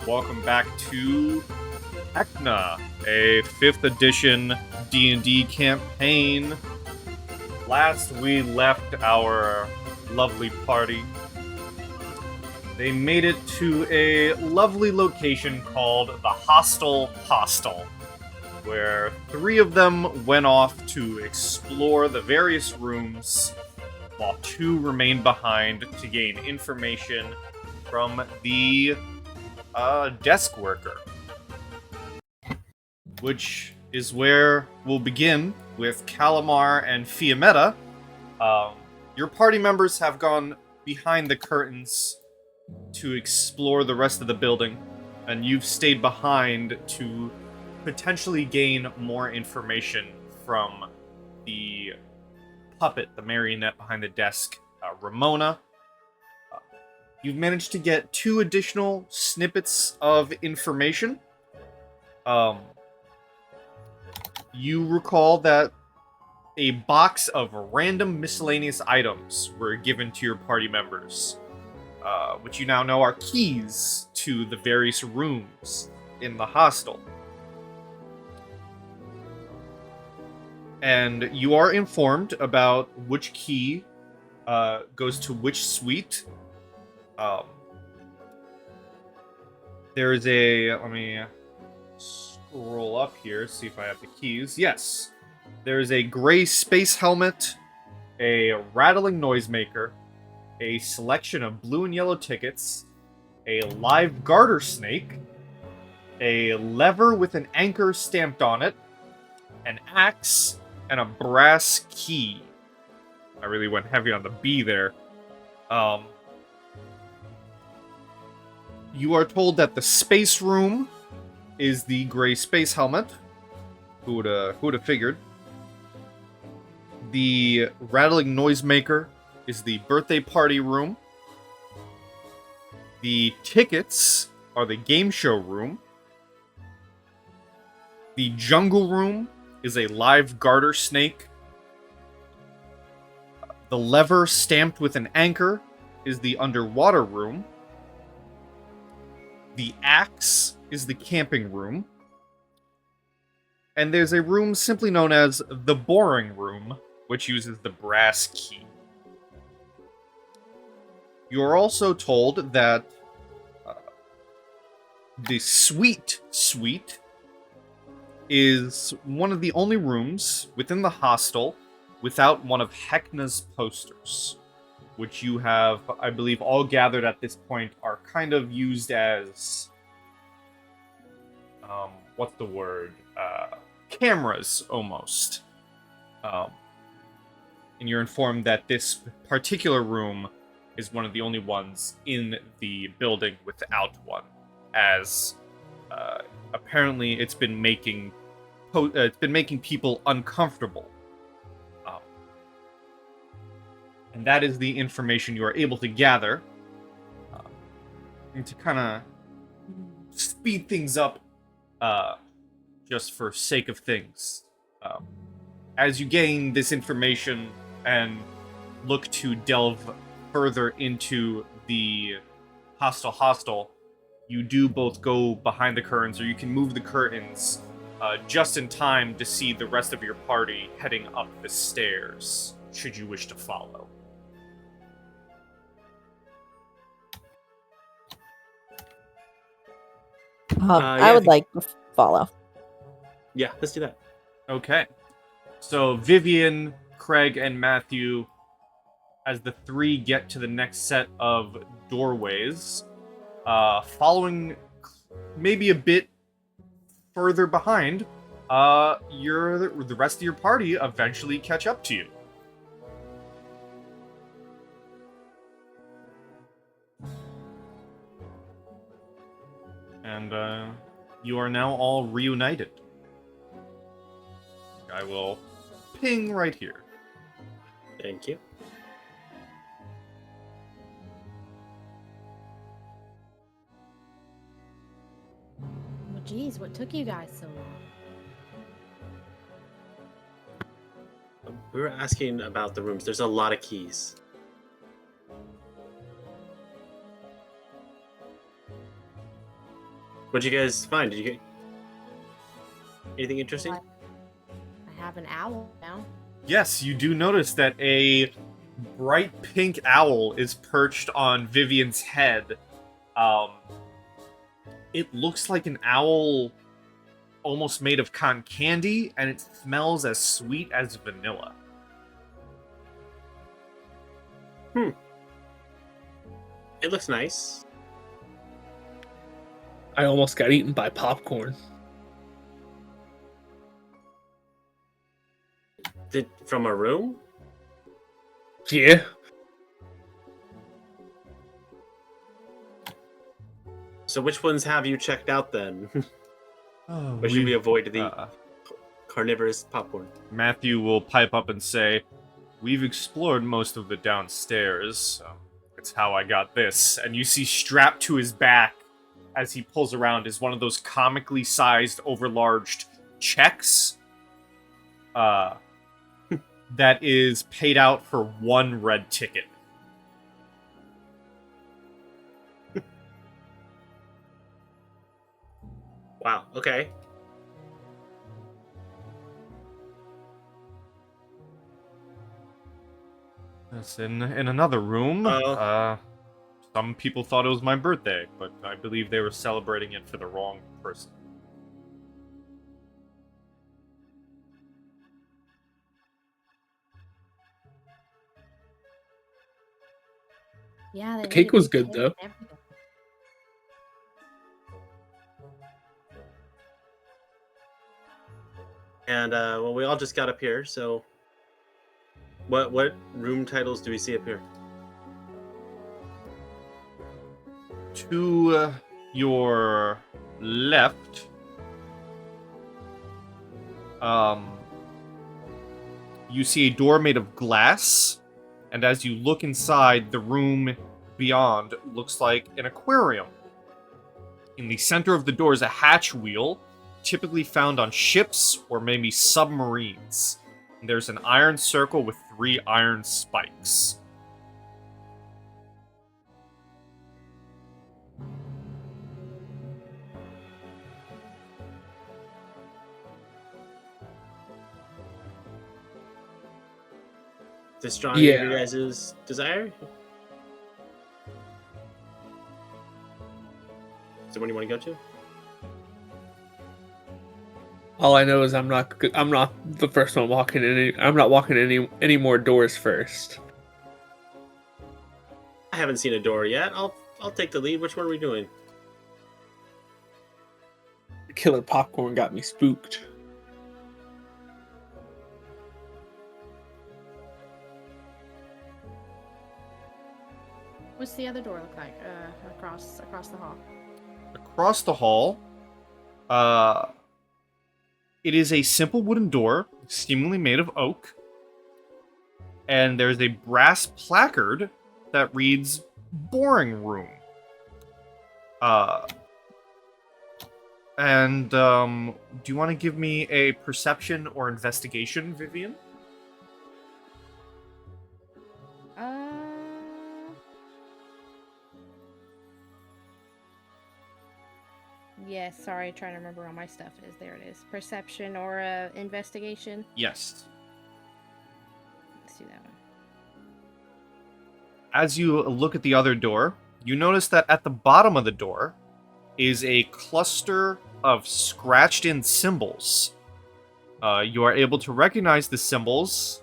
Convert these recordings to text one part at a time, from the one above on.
Welcome back to Heckna, a 5th edition D&D campaign. Last we left our lovely party, they made it to a lovely location called the Hostel, where 3 of them went off to explore the various rooms, while 2 remained behind to gain information from the desk worker. Which is where we'll begin with Callimar and Fiammetta. Your party members have gone behind the curtains to explore the rest of the building, and you've stayed behind to potentially gain more information from the puppet, the marionette behind the desk, Ramona. You've managed to get 2 additional snippets of information. You recall that a box of random miscellaneous items were given to your party members, which you now know are keys to the various rooms in the hostel. And you are informed about which key goes to which suite. There's a... Let me scroll up here, see if I have the keys. Yes. There's a gray space helmet, a rattling noisemaker, a selection of blue and yellow tickets, a live garter snake, a lever with an anchor stamped on it, an axe, and a brass key. I really went heavy on the B there. You are told that the space room is the gray space helmet. Who would have figured? The rattling noisemaker is the birthday party room. The tickets are the game show room. The jungle room is a live garter snake. The lever stamped with an anchor is the underwater room. The axe is the camping room. And there's a room simply known as the boring room, which uses the brass key. You are also told that the suite is one of the only rooms within the hostel without one of Heckna's posters, which you have, I believe, all gathered at this point are kind of used as, what's the word? Cameras, almost. And you're informed that this particular room is one of the only ones in the building without one, as apparently it's been making people uncomfortable. And that is the information you are able to gather. And to kind of speed things up, just for sake of things. As you gain this information and look to delve further into the hostel, you do both go behind the curtains, or you can move the curtains just in time to see the rest of your party heading up the stairs, should you wish to follow. I would like to follow. Yeah, let's do that. Okay. So Vivien, Kreg, and Mathew, as the 3 get to the next set of doorways, following maybe a bit further behind, the rest of your party eventually catch up to you. And you are now all reunited. I will ping right here. Thank you. Well, geez, what took you guys so long? We were asking about the rooms. There's a lot of keys. What'd you guys find? Did you get anything interesting? I have an owl now. Yes, you do notice that a bright pink owl is perched on Vivien's head. It looks like an owl almost made of cotton candy, and it smells as sweet as vanilla. It looks nice. I almost got eaten by popcorn. From a room? Yeah. So which ones have you checked out then? Oh, Or should we avoid the carnivorous popcorn? Matthew will pipe up and say, "We've explored most of the downstairs. So it's how I got this." And you see strapped to his back as he pulls around is one of those comically sized, overlarged checks. That is paid out for one red ticket. Wow, okay. Yes, in another room, some people thought it was my birthday, but I believe they were celebrating it for the wrong person. Yeah, The cake was good, though. And well, we all just got up here, so what room titles do we see up here? To your left, you see a door made of glass, and as you look inside, the room beyond looks like an aquarium. In the center of the door is a hatch wheel, typically found on ships or maybe submarines. And there's an iron circle with 3 iron spikes. This strong Yeah. your guys' desire? Is there one you want to go to? All I know is I'm not the first one walking in. I'm not walking any more doors first. I haven't seen a door yet. I'll take the lead. Which one are we doing? Killer popcorn got me spooked. What's the other door look like? Across the hall. Across the hall, it is a simple wooden door, seemingly made of oak. And there's a brass placard that reads "Boring Room." Do you want to give me a perception or investigation, Vivien? Yes, sorry, trying to remember where all my stuff is. There it is. Perception or investigation? Yes. Let's do that one. As you look at the other door, you notice that at the bottom of the door is a cluster of scratched-in symbols. You are able to recognize the symbols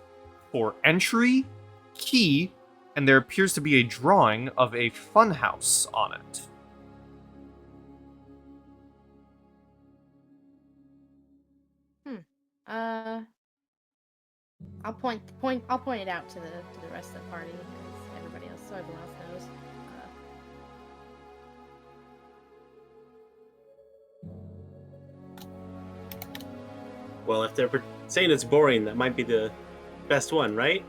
for entry, key, and there appears to be a drawing of a funhouse on it. I'll point it out to the rest of the party, as everybody else, so everyone else knows. Well, if they're saying it's boring, that might be the best one, right?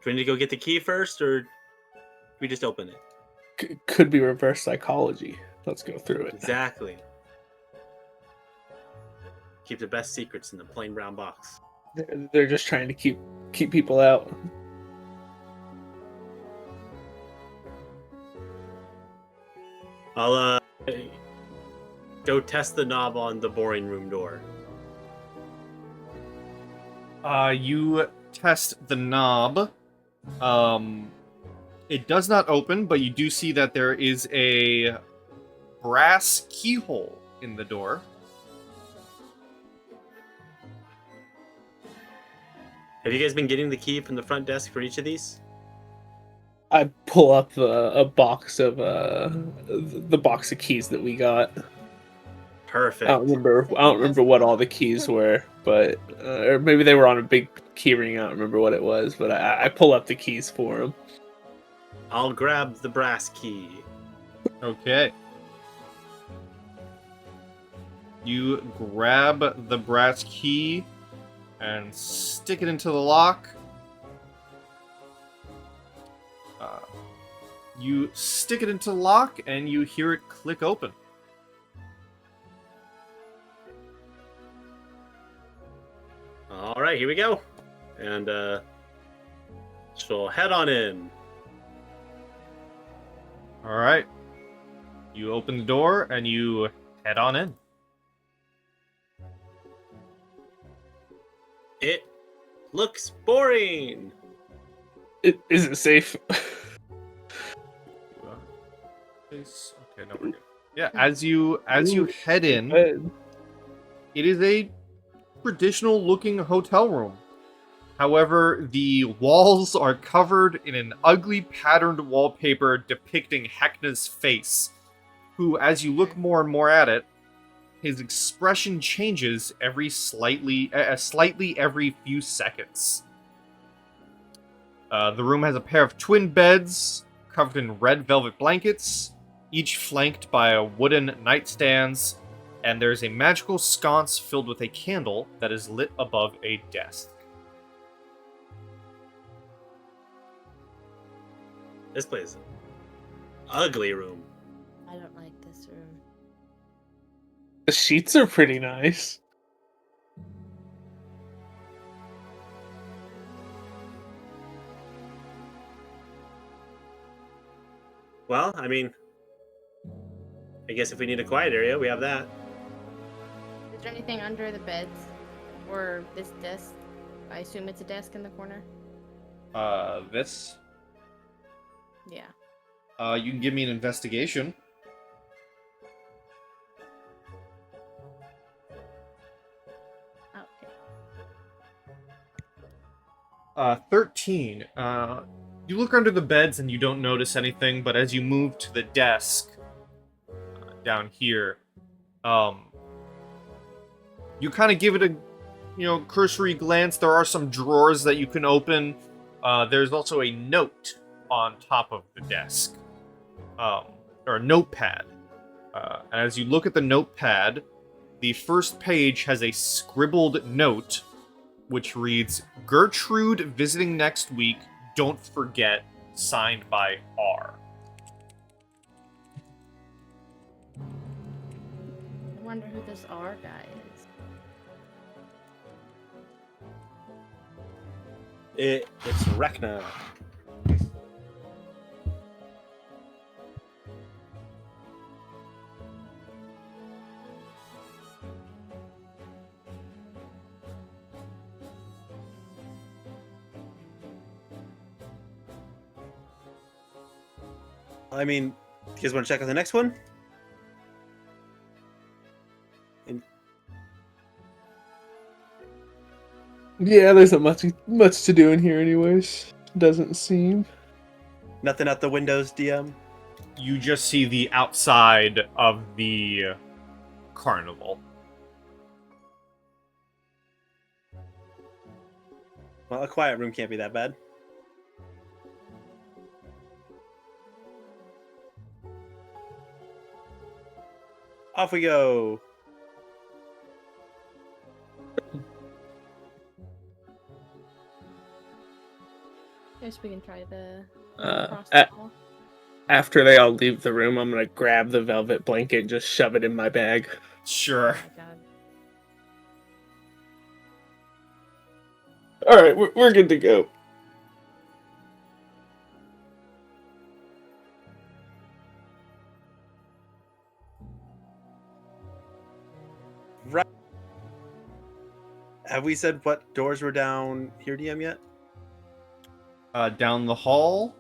Do we need to go get the key first, or do we just open it? Could be reverse psychology. Let's go through it. Exactly. Keep the best secrets in the plain brown box. They're just trying to keep people out. I'll go test the knob on the boring room door. You test the knob. It does not open, but you do see that there is a brass keyhole in the door. Have you guys been getting the key from the front desk for each of these? I pull up a box of the box of keys that we got. Perfect. I don't remember what all the keys were, but or maybe they were on a big key ring. I don't remember what it was, but I pull up the keys for them. I'll grab the brass key. Okay. You grab the brass key and stick it into the lock. You stick it into the lock and you hear it click open. All right, here we go. And she'll head on in. All right. You open the door and you head on in. It looks boring. Is it safe? Okay, no, we're good. Yeah, as you head in, it is a traditional looking hotel room. However, the walls are covered in an ugly patterned wallpaper depicting Heckna's face, who, as you look more and more at it, his expression changes slightly every few seconds. The room has a pair of twin beds covered in red velvet blankets, each flanked by wooden nightstands, and there's a magical sconce filled with a candle that is lit above a desk. This place, ugly room. I don't like this room. The sheets are pretty nice. Well, I mean, I guess if we need a quiet area, we have that. Is there anything under the beds or this desk? I assume it's a desk in the corner. This? Yeah. You can give me an investigation. Okay. 13. You look under the beds and you don't notice anything, but as you move to the desk down here, you kind of give it a, cursory glance. There are some drawers that you can open. There's also a note on top of the desk, or a notepad. And as you look at the notepad, the first page has a scribbled note which reads, "Gertrude visiting next week. Don't forget." Signed by R. I wonder who this R guy is. It's Heckna. I mean, you guys want to check out the next one? Yeah, there's not much to do in here anyways. Doesn't seem. Nothing out the windows, DM? You just see the outside of the carnival. Well, a quiet room can't be that bad. Off we go. Guess we can try the Uh, across a- the hall. After they all leave the room, I'm gonna grab the velvet blanket and just shove it in my bag. Sure. Oh my god. All right, we're good to go. Right. Have we said what doors were down here, DM, yet? Down the hall.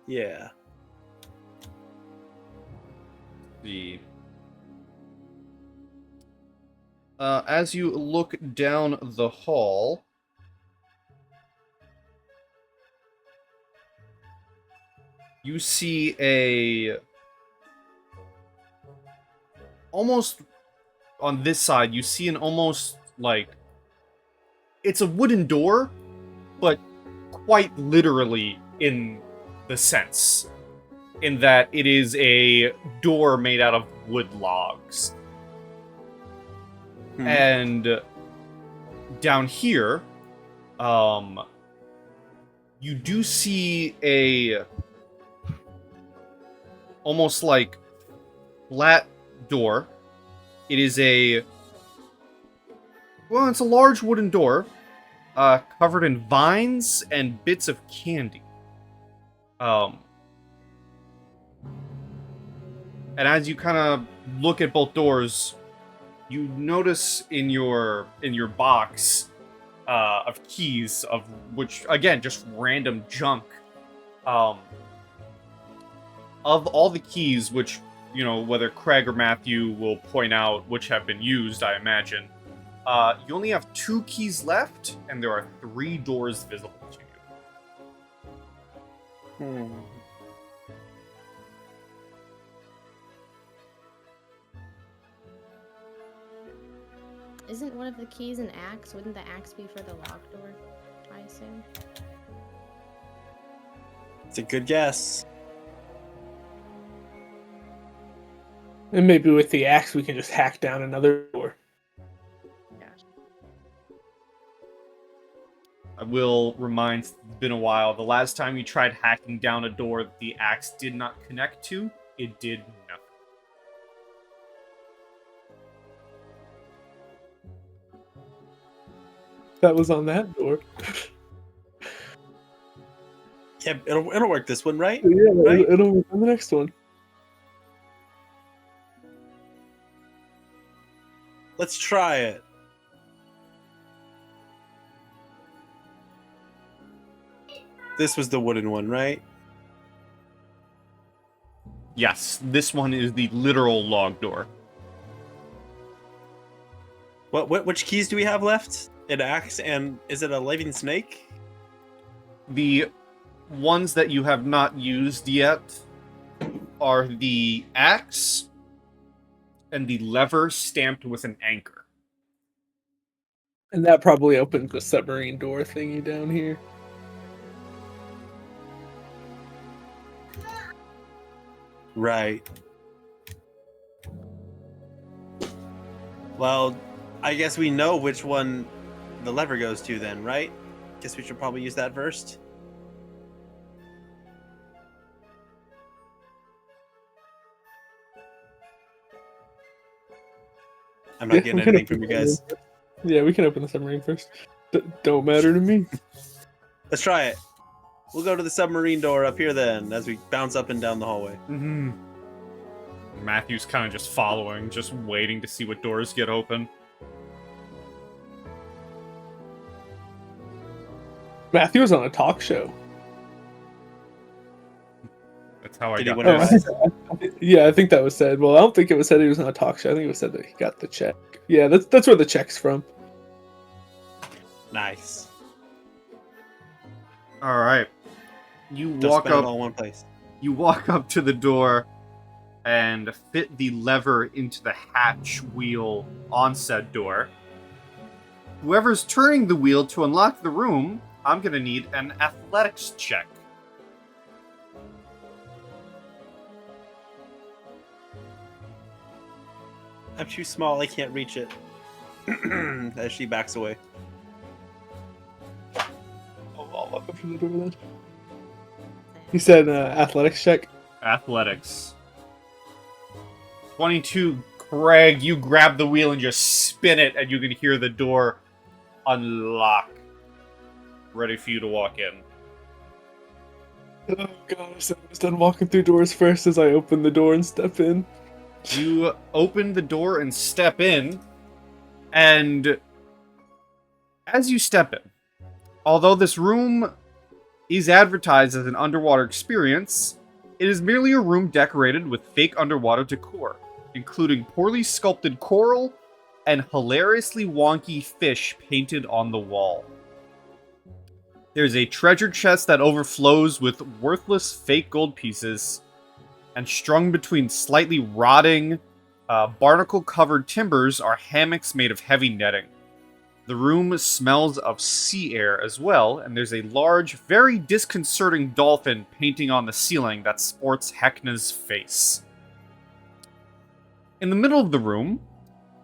Yeah. As you look down the hall, you see almost on this side, you see an almost like it's a wooden door, but quite literally in the sense, in that it is a door made out of wood logs. And down here, you do see a almost like flat door. It is it's a large wooden door, covered in vines and bits of candy. And as you kind of look at both doors, you notice in your box of keys, of which again just random junk. Of all the keys, which whether Kreg or Mathew will point out which have been used, I imagine. You only have 2 keys left, and there are 3 doors visible to you. Isn't one of the keys an axe? Wouldn't the axe be for the locked door, I assume? It's a good guess. And maybe with the axe, we can just hack down another door. I will remind, it's been a while, the last time you tried hacking down a door that the axe did not connect to, it did nothing. That was on that door. Yeah, it'll work this one, right? Yeah, Right? it'll work on the next one. Let's try it. This was the wooden one, right? Yes, this one is the literal log door. Which keys do we have left? An axe, and is it a living snake? The ones that you have not used yet are the axe and the lever stamped with an anchor. And that probably opens the submarine door thingy down here. Right. Well, I guess we know which one the lever goes to then, right? Guess we should probably use that first. I'm not getting anything from you guys. Yeah, we can open the submarine first. Don't matter to me. Let's try it. We'll go to the submarine door up here then, as we bounce up and down the hallway. Mm-hmm. Matthew's kind of just following, just waiting to see what doors get open. Matthew was on a talk show. That's how I Did he got win a this. prize? Yeah, I think that was said. Well, I don't think it was said he was on a talk show. I think it was said that he got the check. Yeah, that's where the check's from. Nice. All right. You Just walk spend it up. all in one place. You walk up to the door and fit the lever into the hatch wheel on said door. Whoever's turning the wheel to unlock the room, I'm gonna need an athletics check. I'm too small. I can't reach it. As she backs away. I'll walk up to the door then. You said athletics check? Athletics. 22, Kreg, you grab the wheel and just spin it, and you can hear the door unlock. Ready for you to walk in. Oh god, I was done walking through doors first as I open the door and step in. You open the door and step in, and as you step in, although this room is advertised as an underwater experience, it is merely a room decorated with fake underwater decor, including poorly sculpted coral and hilariously wonky fish painted on the wall. There's a treasure chest that overflows with worthless fake gold pieces, and strung between slightly rotting, barnacle-covered timbers are hammocks made of heavy netting. The room smells of sea air as well, and there's a large, very disconcerting dolphin painting on the ceiling that sports Heckna's face. In the middle of the room,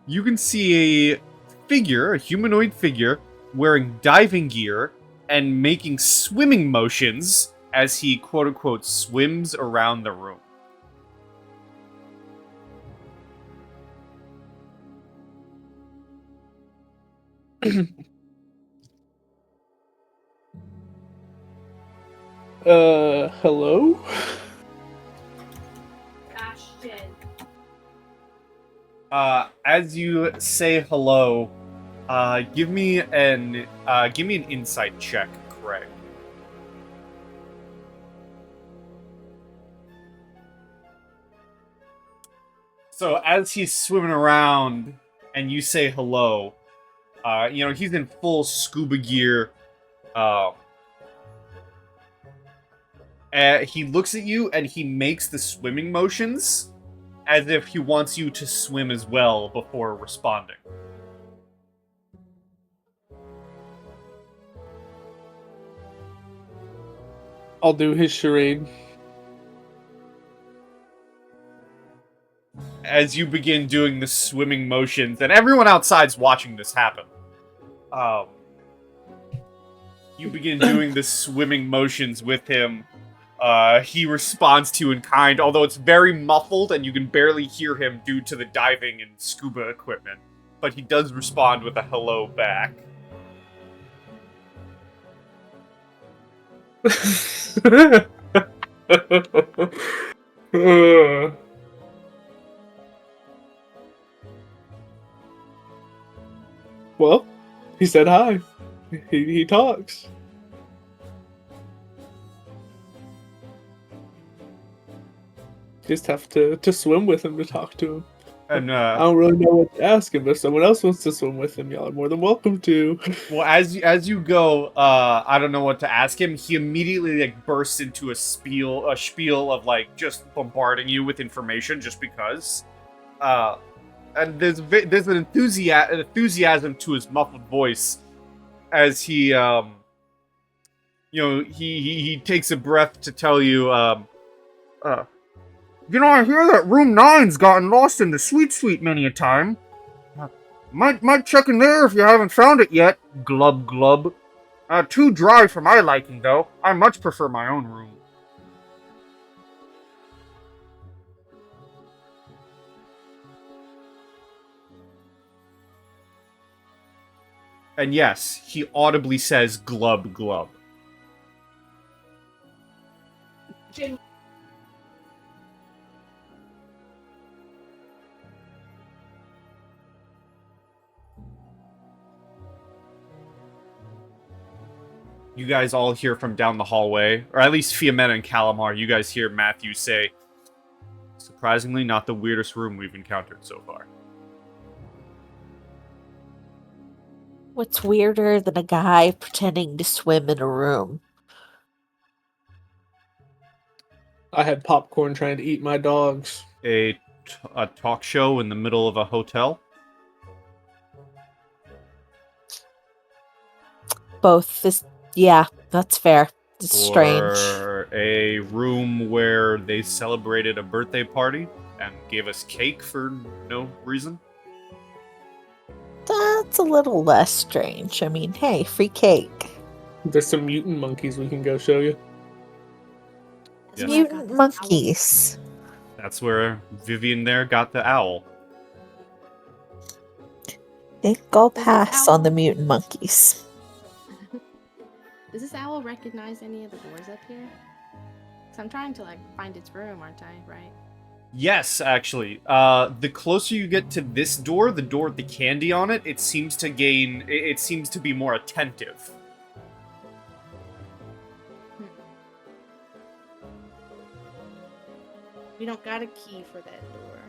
you can see a figure, a humanoid figure, wearing diving gear and making swimming motions as he quote-unquote swims around the room. Hello? As you say hello, give me an insight check, Kreg. So as he's swimming around and you say hello, he's in full scuba gear. He looks at you and he makes the swimming motions as if he wants you to swim as well before responding. I'll do his charade. As you begin doing the swimming motions, and everyone outside's watching this happen. You begin doing the swimming motions with him. He responds to you in kind, although it's very muffled and you can barely hear him due to the diving and scuba equipment. But he does respond with a hello back. Well, he said hi. He talks. Just have to swim with him to talk to him. And I don't really know what to ask him, but if someone else wants to swim with him, y'all are more than welcome to. well, as you go, I don't know what to ask him. He immediately bursts into a spiel of just bombarding you with information just because. And there's an enthusiasm to his muffled voice as he he takes a breath to tell you I hear that room 9's gotten lost in the sweet many a time. Might check in there if you haven't found it yet. Glub glub. Too dry for my liking though. I much prefer my own room. And yes, he audibly says glub glub. You guys all hear from down the hallway, or at least Fiammetta and Callimar, you guys hear Mathew say, surprisingly not the weirdest room we've encountered so far. What's weirder than a guy pretending to swim in a room? I had popcorn trying to eat my dogs. A talk show in the middle of a hotel? Both is... Yeah, that's fair. It's strange. Or a room where they celebrated a birthday party? and gave us cake for no reason. That's a little less strange. I mean, hey, free cake. There's some mutant monkeys we can go show you. Yes. Mutant monkeys. That's where Vivien there got the owl. Think I'll Does this pass on the owl- mutant monkeys. Does this owl recognize any of the doors up here? Cause I'm trying to like find its room, aren't I? Right. Yes, actually. The closer you get to this door, the door with the candy on it, it seems to gain. It seems to be more attentive. We don't got a key for that door.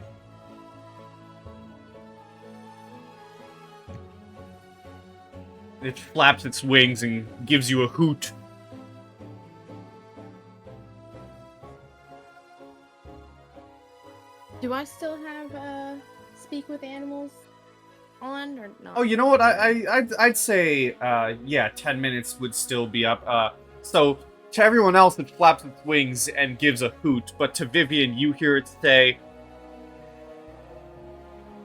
It flaps its wings and gives you a hoot. Do I still have speak with animals on or not? Oh, you know what? I'd say, yeah, 10 minutes would still be up. So to everyone else, it flaps its wings and gives a hoot, but to Vivien, you hear it say,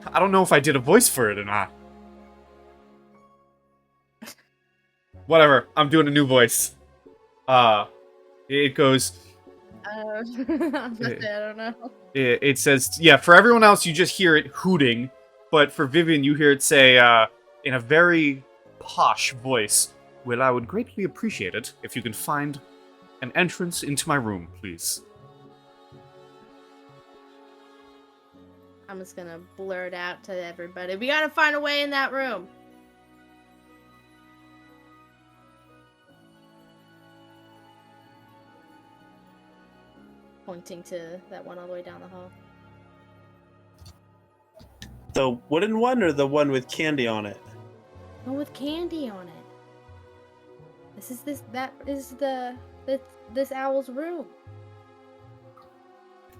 I don't know if I did a voice for it or not. Whatever, I'm doing a new voice. It goes, I don't know. it says, yeah, for everyone else, you just hear it hooting, but for Vivien, you hear it say, in a very posh voice, well, I would greatly appreciate it if you can find an entrance into my room, please. I'm just gonna blurt out to everybody. We gotta find a way in that room. Pointing to that one all the way down the hall. The wooden one or the one with candy on it? Oh, with candy on it. That is this owl's room.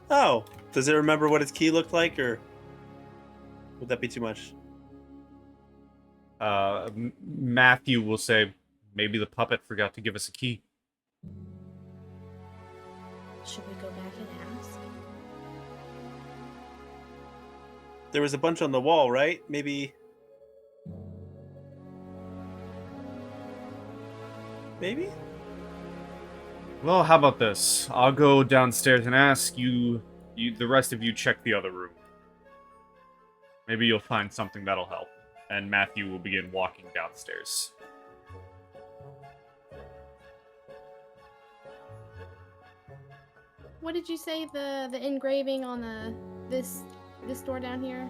Oh, does it remember what its key looked like, or would that be too much? Mathew will say, maybe the puppet forgot to give us a key. Should we go back and ask? There was a bunch on the wall, right? Maybe. Well, how about this? I'll go downstairs and ask you, the rest of you check the other room. Maybe you'll find something that'll help. And Mathew will begin walking downstairs. What did you say the engraving on this door down here?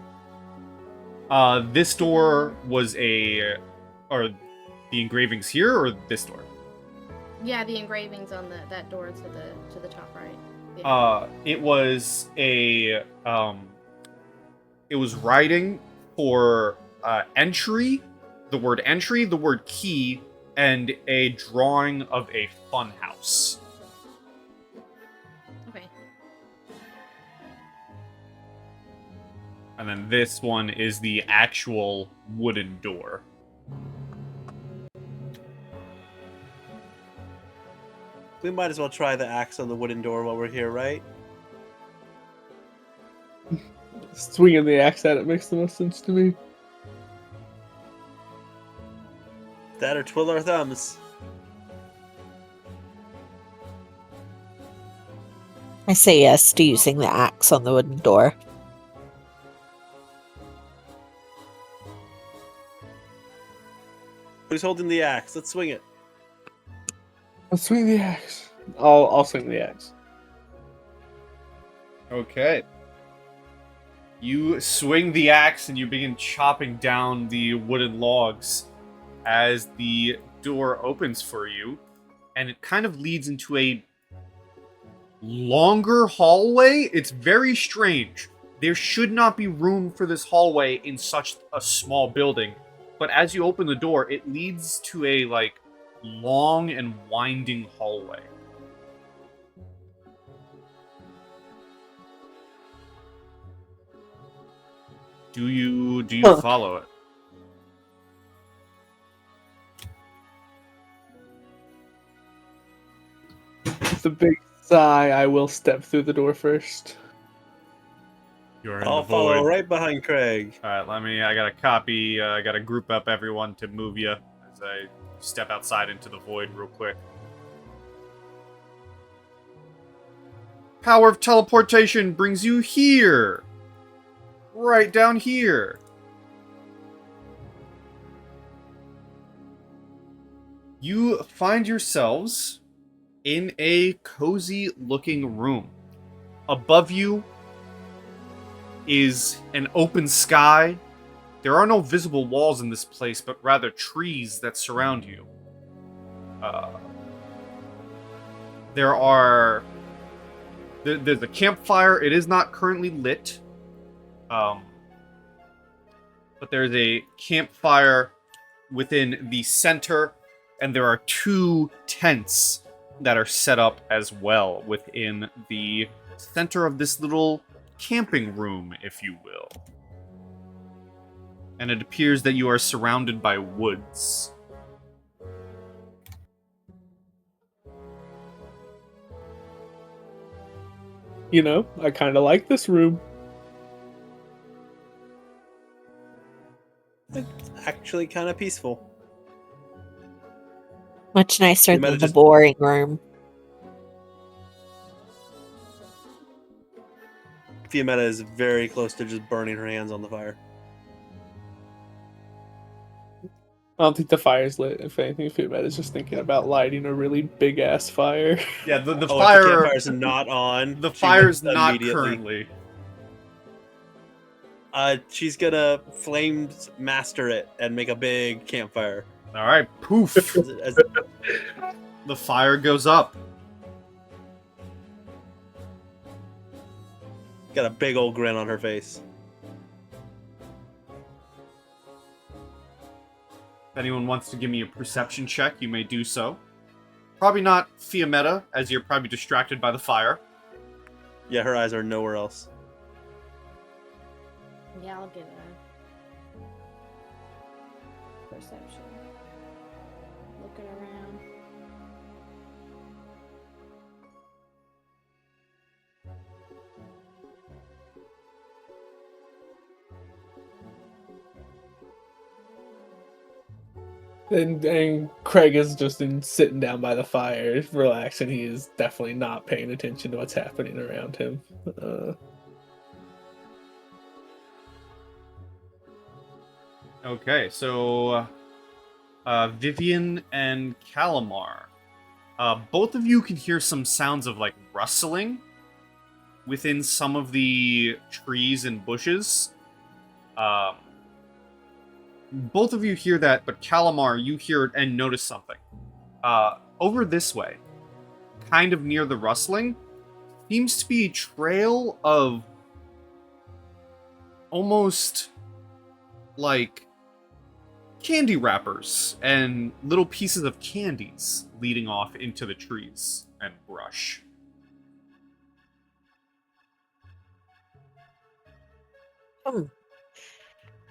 This door was or the engravings here, or this door? Yeah, the engravings on that door to the top right. Yeah. It was it was writing for entry, the word entry, the word key, and a drawing of a funhouse. Okay. And then this one is the actual wooden door. We might as well try the axe on the wooden door while we're here, right? Swinging the axe at it makes the most sense to me. That or twiddle our thumbs. I say yes to using the axe on the wooden door. Who's holding the axe? Let's swing it. Let's swing the axe. I'll swing the axe. Okay. You swing the axe and you begin chopping down the wooden logs as the door opens for you, and it kind of leads into a longer hallway. It's very strange. There should not be room for this hallway in such a small building, but as you open the door, it leads to a, long and winding hallway. Do you follow it? With a big sigh, I will step through the door first. You're in I'll the follow void. right behind Kreg. All right, I gotta copy. I gotta group up everyone to move you as I step outside into the void real quick. Power of teleportation brings you here. Right down here. You find yourselves in a cozy looking room. Above you is an open sky. There are no visible walls in this place, but rather trees that surround you. There's a campfire. It is not currently lit. But there's a campfire within the center, and there are 2 tents that are set up as well within the center of this little camping room, if you will. And it appears that you are surrounded by woods. You know, I kind of like this room. It's actually kind of peaceful. Much nicer You might than have the just- boring room. Fiammetta is very close to just burning her hands on the fire. I don't think the fire's lit. If anything, Fiammetta is just thinking about lighting a really big ass fire. Yeah, the Oh, if the fire. campfire's not on. The she fire's would not immediately- currently. She's gonna flames master it and make a big campfire. All right, poof. As- The fire goes up. got a big old grin on her face. If anyone wants to give me a perception check, you may do so. Probably not Fiammetta, as you're probably distracted by the fire. Yeah, her eyes are nowhere else. Yeah, I'll give it a perception. Looking around. And Kreg is just sitting down by the fire, relaxing. He is definitely not paying attention to what's happening around him. Okay, so Vivien and Callimar. Both of you can hear some sounds of like rustling within some of the trees and bushes. Both of you hear that, but Callimar, you hear it and notice something. Over this way, kind of near the rustling, seems to be a trail of almost like candy wrappers and little pieces of candies leading off into the trees and brush.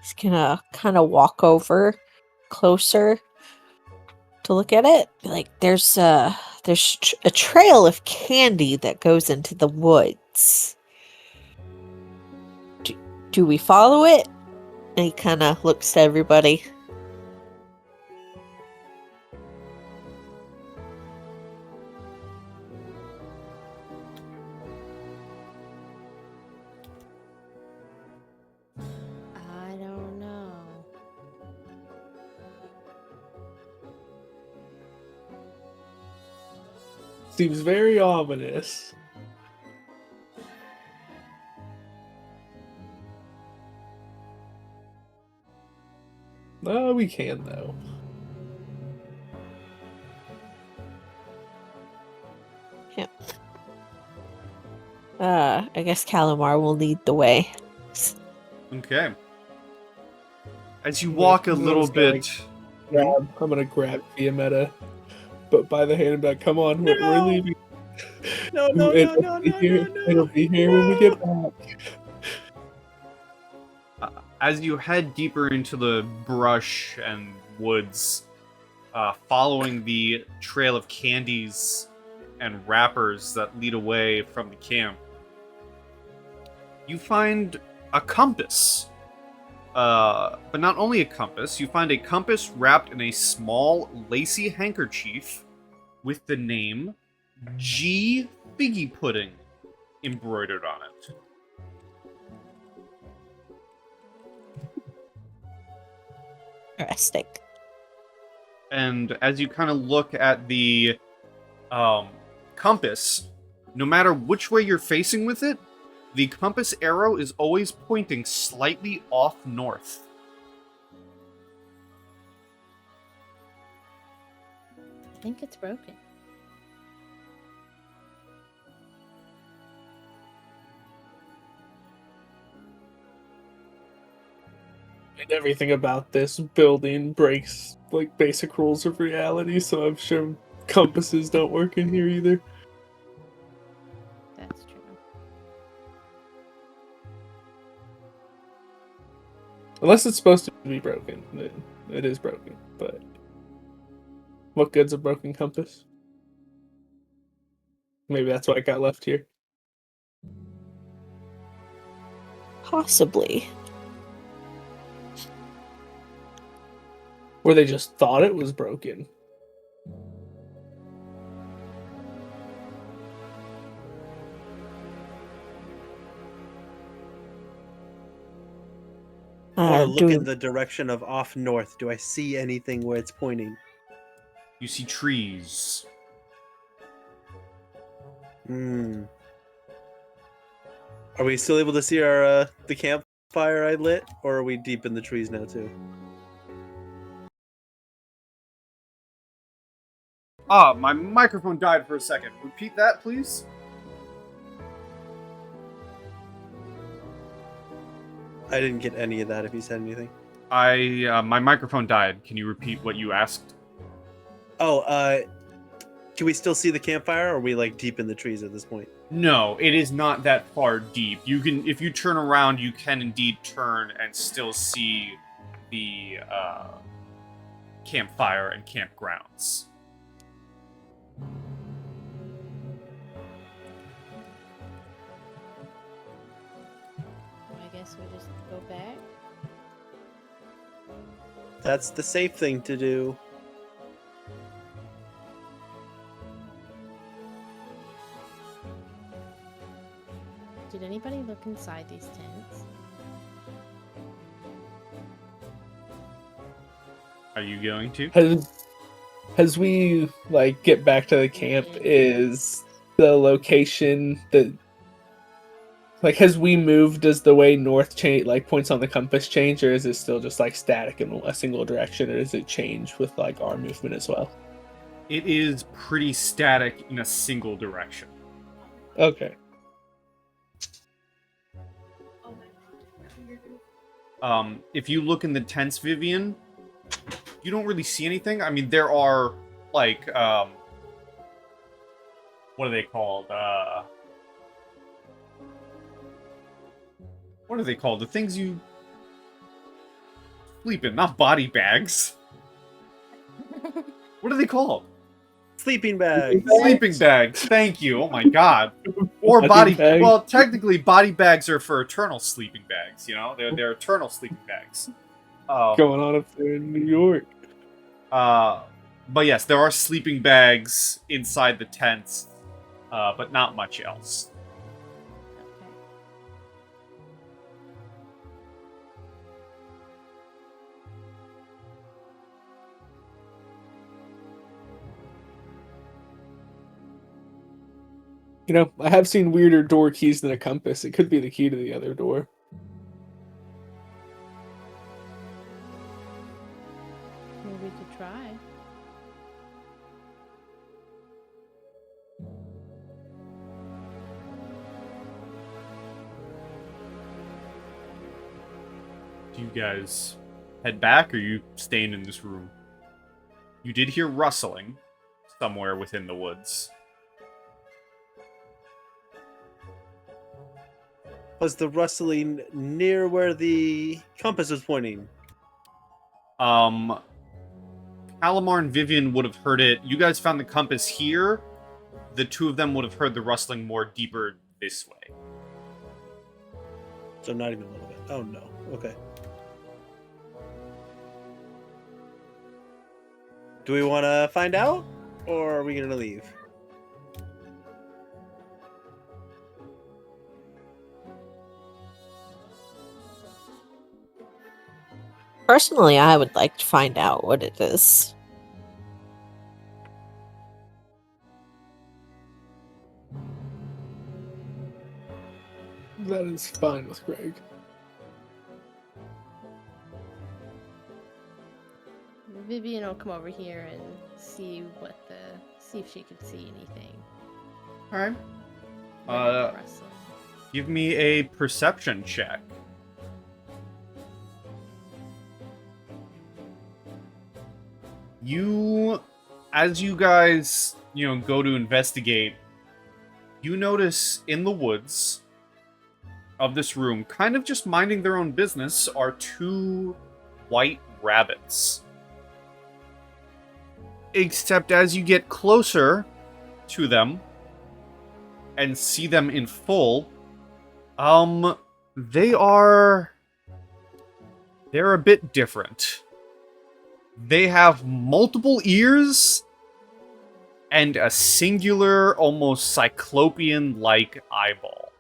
He's gonna kind of walk over closer to look at it. Be like, there's a trail of candy that goes into the woods. Do we follow it? And he kind of looks to everybody. I don't know. Seems very ominous. No, we can though. I guess Callimar will lead the way. Okay. As you walk a little bit... I'm gonna grab Fiammetta, but by the hand and be like, "Come on, we're leaving. No, It'll be here when we get back." As you head deeper into the brush and woods, following the trail of candies and wrappers that lead away from the camp, you find a compass. But not only a compass, you find a compass wrapped in a small, lacy handkerchief with the name G. Figgy Pudding embroidered on it. Interesting. And as you kind of look at the compass, no matter which way you're facing with it, the compass arrow is always pointing slightly off north. I think it's broken. And everything about this building breaks like basic rules of reality, so I'm sure compasses don't work in here either. That's true. Unless it's supposed to be broken. It is broken, but what good's a broken compass? Maybe that's why it got left here. Possibly. Or they just thought it was broken. I want to look Do in the direction of off north. Do I see anything where it's pointing? You see trees. Hmm. Are we still able to see our the campfire I lit, or are we deep in the trees now too? Ah, my microphone died for a second. Repeat that, please. I didn't get any of that. If you said anything. My microphone died. Can you repeat what you asked? Oh, can we still see the campfire, or are we like deep in the trees at this point? No, it is not that far deep. You can, if you turn around, you can indeed turn and still see the campfire and campgrounds. I guess we just go back. That's the safe thing to do. Did anybody look inside these tents? Are you going to? As we like get back to the camp, is the location that like has we moved? Does the way north change, like points on the compass change, or is it still just like static in a single direction, or does it change with like our movement as well? It is pretty static in a single direction. Okay. If you look in the tents, Vivien, you don't really see anything. I mean, there are, like, what are they called? What are they called? The things you sleep in, not body bags. What are they called? Sleeping bags. Sleeping bags. Thank you. Oh my god. Or Body body. bag. Well, technically, body bags are for eternal sleeping bags. You know, they're eternal sleeping bags. Going on up there in New York. But yes, there are sleeping bags inside the tents, but not much else. Okay. You know, I have seen weirder door keys than a compass. It could be the key to the other door. Maybe we could try. Do you guys head back, or are you staying in this room? You did hear rustling somewhere within the woods. Was the rustling near where the compass was pointing? Callimar and Vivien would have heard it. You guys found the compass here. The two of them would have heard the rustling more deeper this way. So not even a little bit. Oh no. Okay. Do we want to find out, or are we gonna leave? Personally, I would like to find out what it is. That is fine with Kreg. Vivien will come over here and see if she could see anything. Alright. Maybe Russell. Give me a perception check. As you guys, go to investigate, you notice in the woods of this room, kind of just minding their own business, are 2 white rabbits. Except as you get closer to them and see them in full, they're a bit different. They have multiple ears and a singular, almost cyclopean-like eyeball.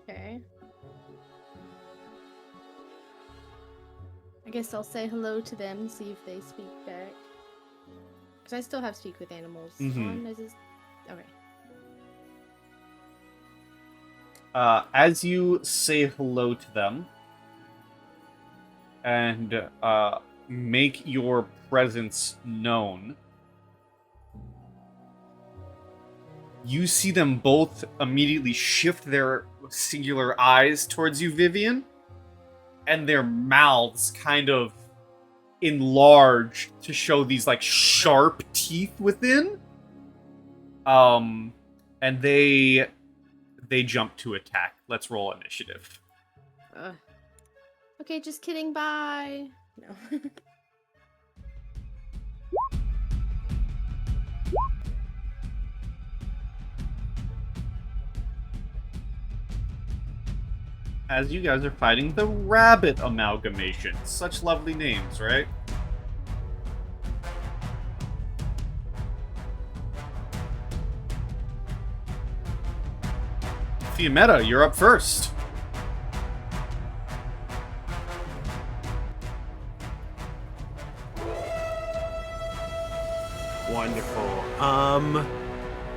Okay. I guess I'll say hello to them and see if they speak back. Because I still have speak with animals. Mhm. Okay. As you say hello to them and make your presence known, you see them both immediately shift their singular eyes towards you, Vivien, and their mouths kind of enlarge to show these like sharp teeth within. And they jump to attack. Let's roll initiative. Okay, just kidding. Bye. No. As you guys are fighting the rabbit amalgamation. Such lovely names, right? Fiammetta, you're up first. Wonderful.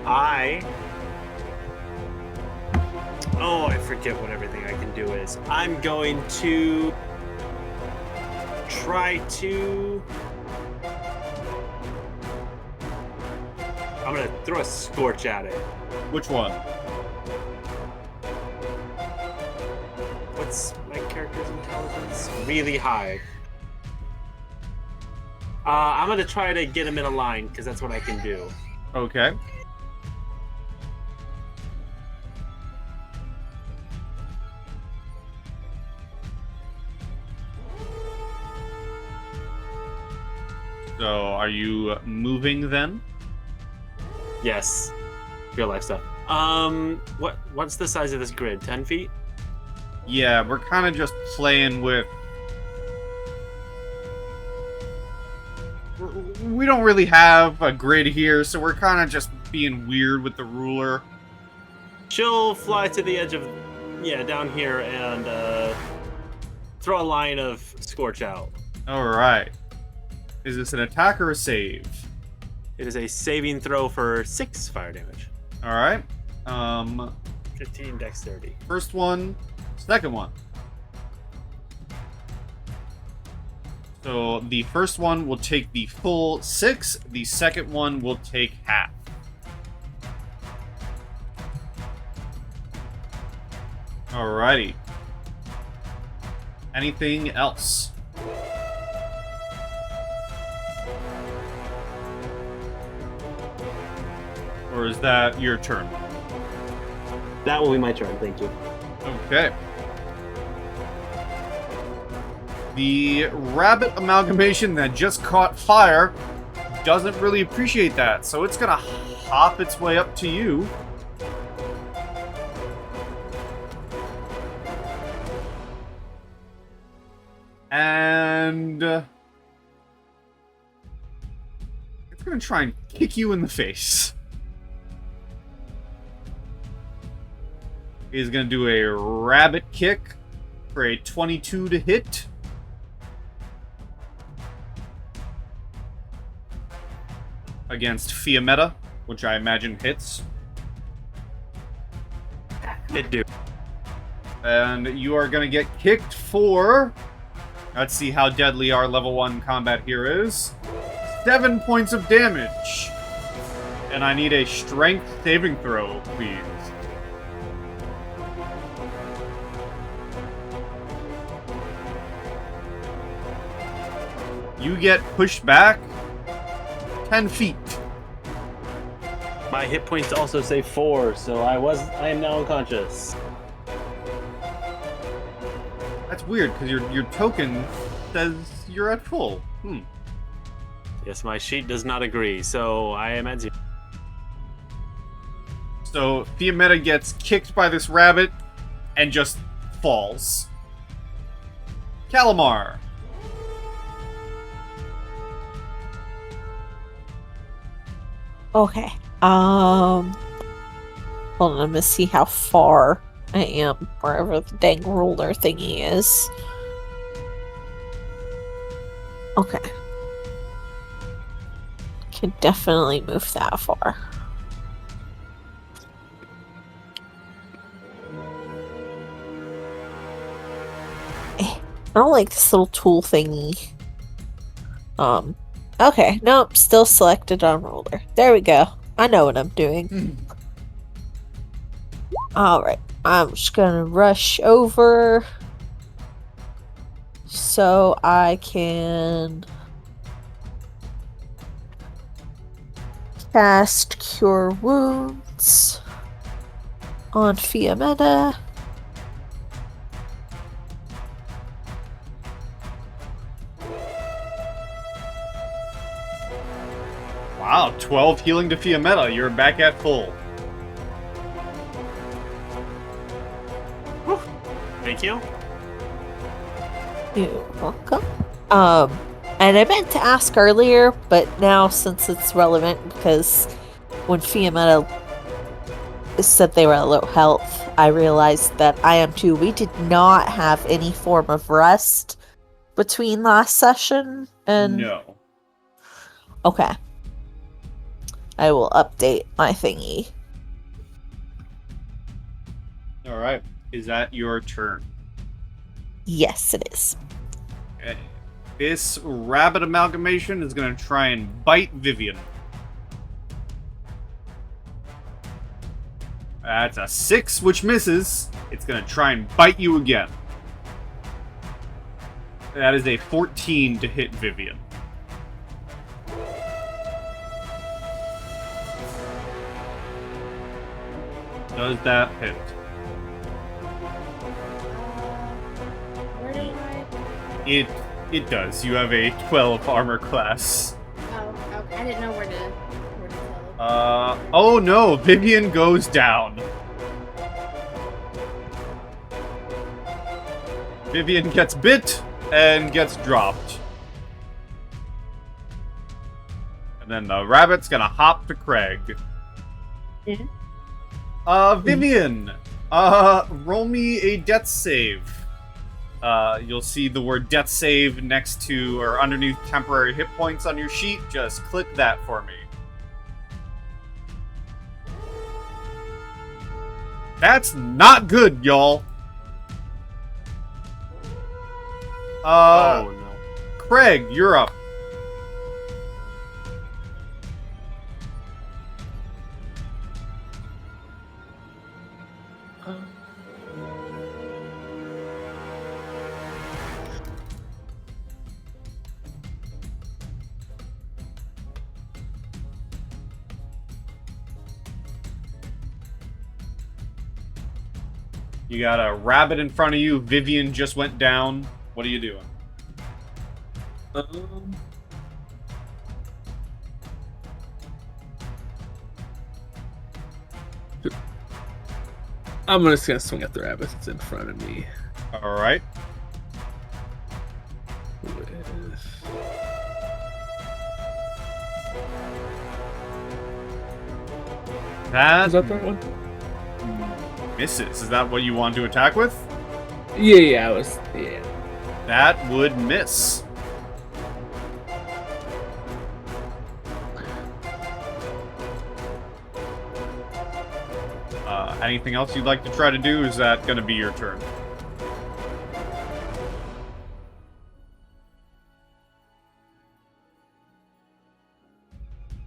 I forget what everything I can do is. I'm going to try to. I'm gonna throw a scorch at it. Which one? What's my character's intelligence? Really high. I'm gonna try to get him in a line because that's what I can do. Okay. So, are you moving then? Yes. Real life stuff. What's the size of this grid? 10 feet? Yeah, we're kind of just playing with... We don't really have a grid here, so we're kind of just being weird with the ruler. She'll fly to the edge of, down here and throw a line of scorch out. Alright. Is this an attack or a save? It is a saving throw for 6 fire damage. Alright. 15 dexterity. First one, second one. So the first one will take the full 6, the second one will take half. Alrighty. Anything else? Or is that your turn? That will be my turn, thank you. Okay. The rabbit amalgamation that just caught fire doesn't really appreciate that, so it's gonna hop its way up to you. And it's gonna try and kick you in the face. He's gonna do a rabbit kick for a 22 to hit. Against Fiammetta, which I imagine hits. It do. And you are gonna get kicked for... Let's see how deadly our level 1 combat here is. 7 points of damage. And I need a strength saving throw, please. You get pushed back 10 feet. My hit points also say 4, so I am now unconscious. That's weird, because your token says you're at full. Yes, my sheet does not agree, so I am at 0. So Fiammetta gets kicked by this rabbit and just falls. Callimar. Okay. Hold on, I'm gonna see how far I am wherever the dang ruler thingy is. Okay. Can definitely move that far. I don't like this little tool thingy. Okay, nope, still selected on ruler. There we go. I know what I'm doing. Alright, I'm just gonna rush over so I can cast Cure Wounds on Fiammetta. Wow, 12 healing to Fiammetta. You're back at full. Thank you. You're welcome. And I meant to ask earlier, but now since it's relevant, because when Fiammetta said they were at low health, I realized that I am too. We did not have any form of rest between last session and... No. Okay. I will update my thingy. Alright. Is that your turn? Yes, it is. Okay. This rabbit amalgamation is going to try and bite Vivien. That's a 6, which misses. It's going to try and bite you again. That is a 14 to hit Vivien. Does that hit? Where do I? It does. You have a 12 armor class. Oh, okay. I didn't know where to tell. Oh no, Vivien goes down. Vivien gets bit and gets dropped. And then the rabbit's gonna hop to Kreg. Yeah. Vivien, roll me a death save. You'll see the word death save next to or underneath temporary hit points on your sheet. Just click that for me. That's not good, y'all. Oh no. Kreg, you're up. You got a rabbit in front of you. Vivien just went down. What are you doing? I'm just gonna swing at the rabbit that's in front of me. All right. With That Is that the one? misses. Is that what you want to attack with? Yeah, yeah. That would miss. Anything else you'd like to try to do? Is that going to be your turn?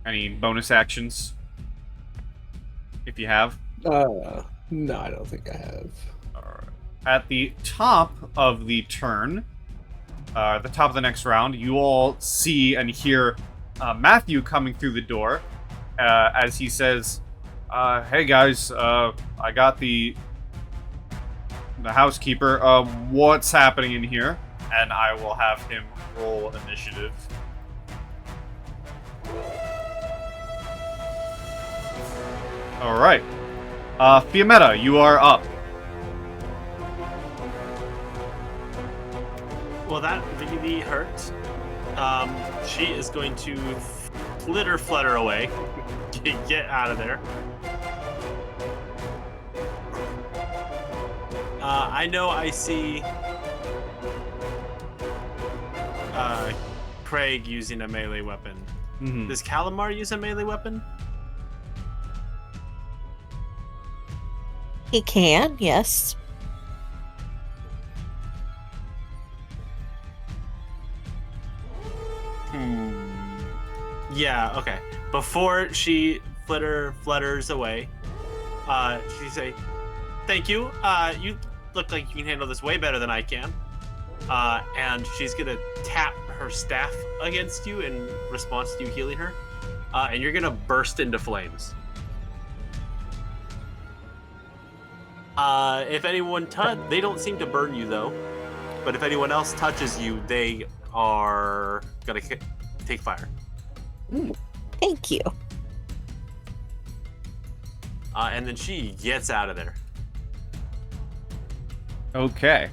Any bonus actions? If you have? No, I don't think I have. Alright. At the top of the turn, the top of the next round, you all see and hear Mathew coming through the door as he says, hey guys, I got the housekeeper. What's happening in here? And I will have him roll initiative. Alright. Fiammetta, you are up. Well, that really hurt. She is going to flutter away. Get out of there. I know I see Kreg using a melee weapon. Mm-hmm. Does Callimar use a melee weapon? He can, yes. Yeah, okay. Before she flutters away, she say, "Thank you. You look like you can handle this way better than I can." And she's gonna tap her staff against you in response to you healing her, and you're gonna burst into flames. If anyone they don't seem to burn you though, but if anyone else touches you, they are gonna take fire. Thank you. And then she gets out of there. Okay.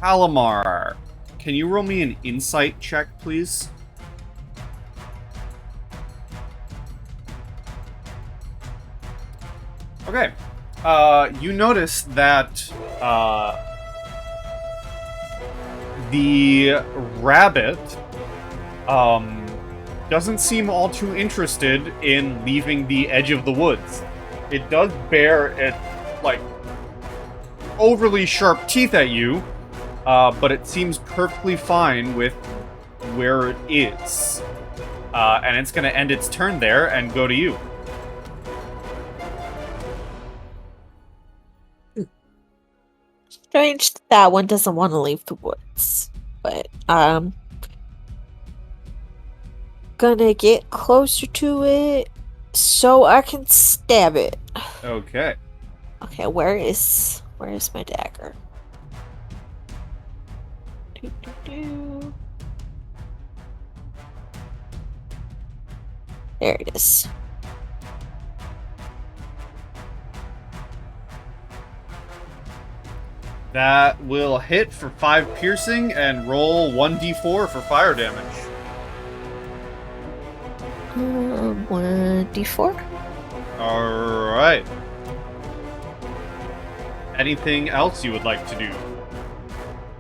Callimar, can you roll me an insight check, please? Okay. You notice that the rabbit doesn't seem all too interested in leaving the edge of the woods. It does bear its, like, overly sharp teeth at you, but it seems perfectly fine with where it is. And it's going to end its turn there and go to you. Strange that one doesn't want to leave the woods. But, gonna get closer to it so I can stab it. Okay. Okay, where is my dagger? There it is. That will hit for 5 piercing and roll 1d4 for fire damage. 1d4. Alright. Anything else you would like to do?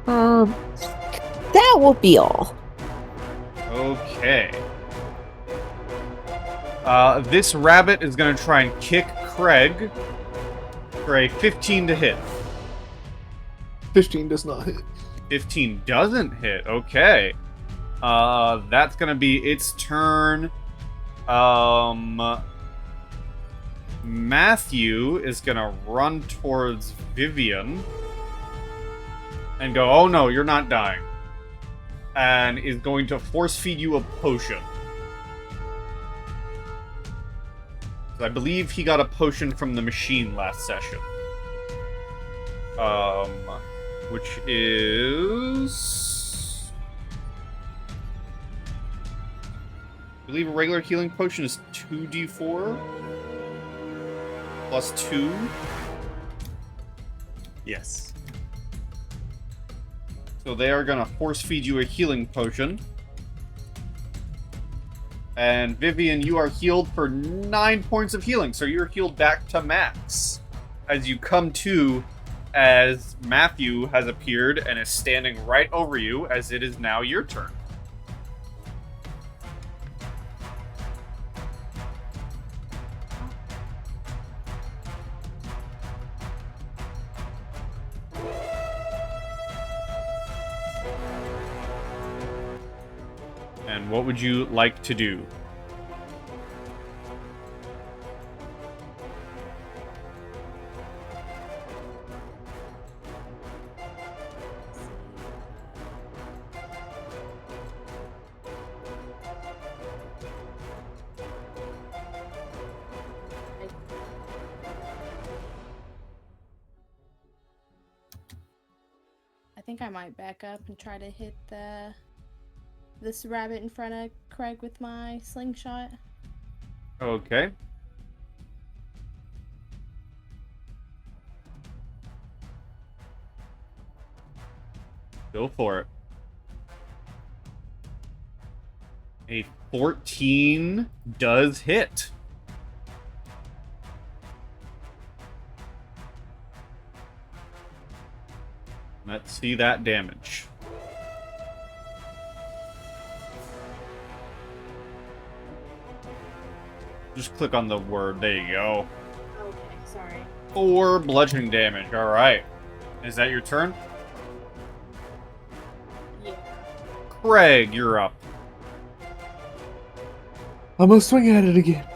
That will be all. Okay. This rabbit is going to try and kick Kreg for a 15 to hit. 15 does not hit. 15 doesn't hit. Okay. That's going to be its turn. Mathew is going to run towards Vivien and go, "Oh no, you're not dying." And is going to force feed you a potion. I believe he got a potion from the machine last session. Which is... I believe a regular healing potion is 2d4 plus 2. Yes. So they are going to force feed you a healing potion. And Vivien, you are healed for 9 points of healing, so you're healed back to max. As you come to, as Mathew has appeared and is standing right over you, as it is now your turn. And what would you like to do? I think I might back up and try to hit this rabbit in front of Kreg with my slingshot. Okay. Go for it. A 14 does hit. Let's see that damage. Just click on the word. There you go. Okay, sorry. 4 bludgeoning damage. All right. Is that your turn? Yeah. Kreg, you're up. I'm gonna swing at it again.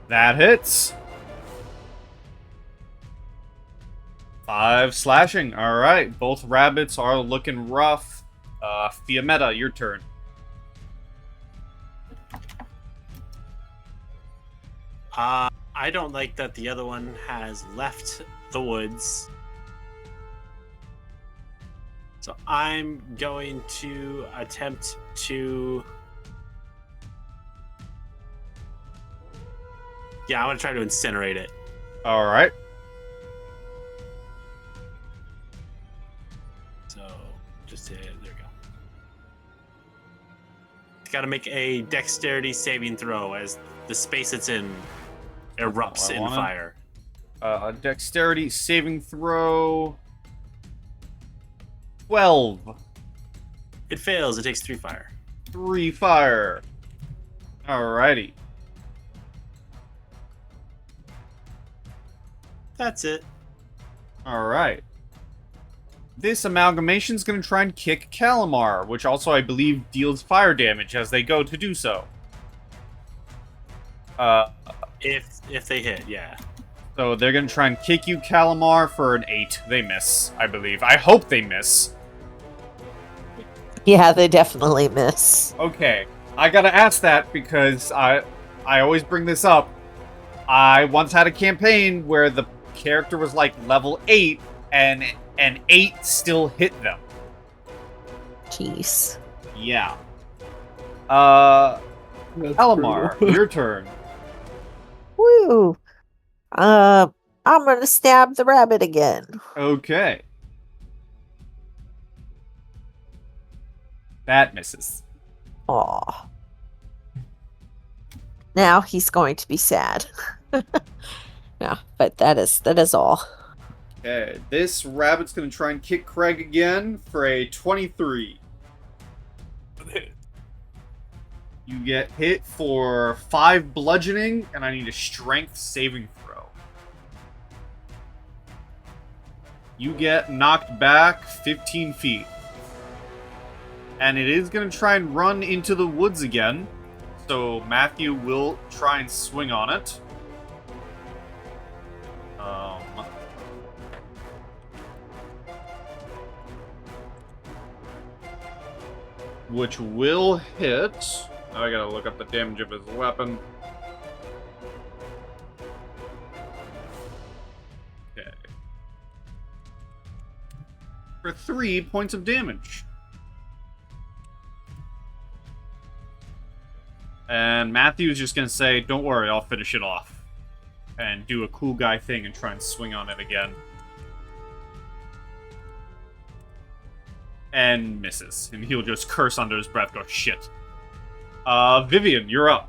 That hits. 5 slashing. All right. Both rabbits are looking rough. Fiammetta, your turn. I don't like that the other one has left the woods. So I'm going to attempt to... Yeah, I want to try to incinerate it. All right. So, just hit, there we go. It's got to make a dexterity saving throw as the space it's in erupts in fire. Dexterity saving throw. 12. It fails. It takes 3 fire. 3 fire. Alrighty. That's it. Alright. This amalgamation's gonna try and kick Callimar, which also, I believe, deals fire damage as they go to do so. If they hit, yeah. So they're gonna try and kick you, Callimar, for an 8. They miss, I believe. I hope they miss. Yeah, they definitely miss. Okay. I gotta ask that because I always bring this up. I once had a campaign where the character was like level 8 and an 8 still hit them. Jeez. Yeah. That's Callimar, brutal. your turn. Woo. I'm gonna stab the rabbit again. Okay. That misses. Aw. Now he's going to be sad. Yeah, but that is all. Okay, this rabbit's gonna try and kick Kreg again for a 23. You get hit for 5 bludgeoning, and I need a strength saving throw. You get knocked back 15 feet. And it is going to try and run into the woods again. So Mathew will try and swing on it. Which will hit. Now I gotta look up the damage of his weapon. Okay. For 3 points of damage. And Matthew's just gonna say, don't worry, I'll finish it off. And do a cool guy thing and try and swing on it again. And misses. And he'll just curse under his breath, go, shit. Vivien, you're up.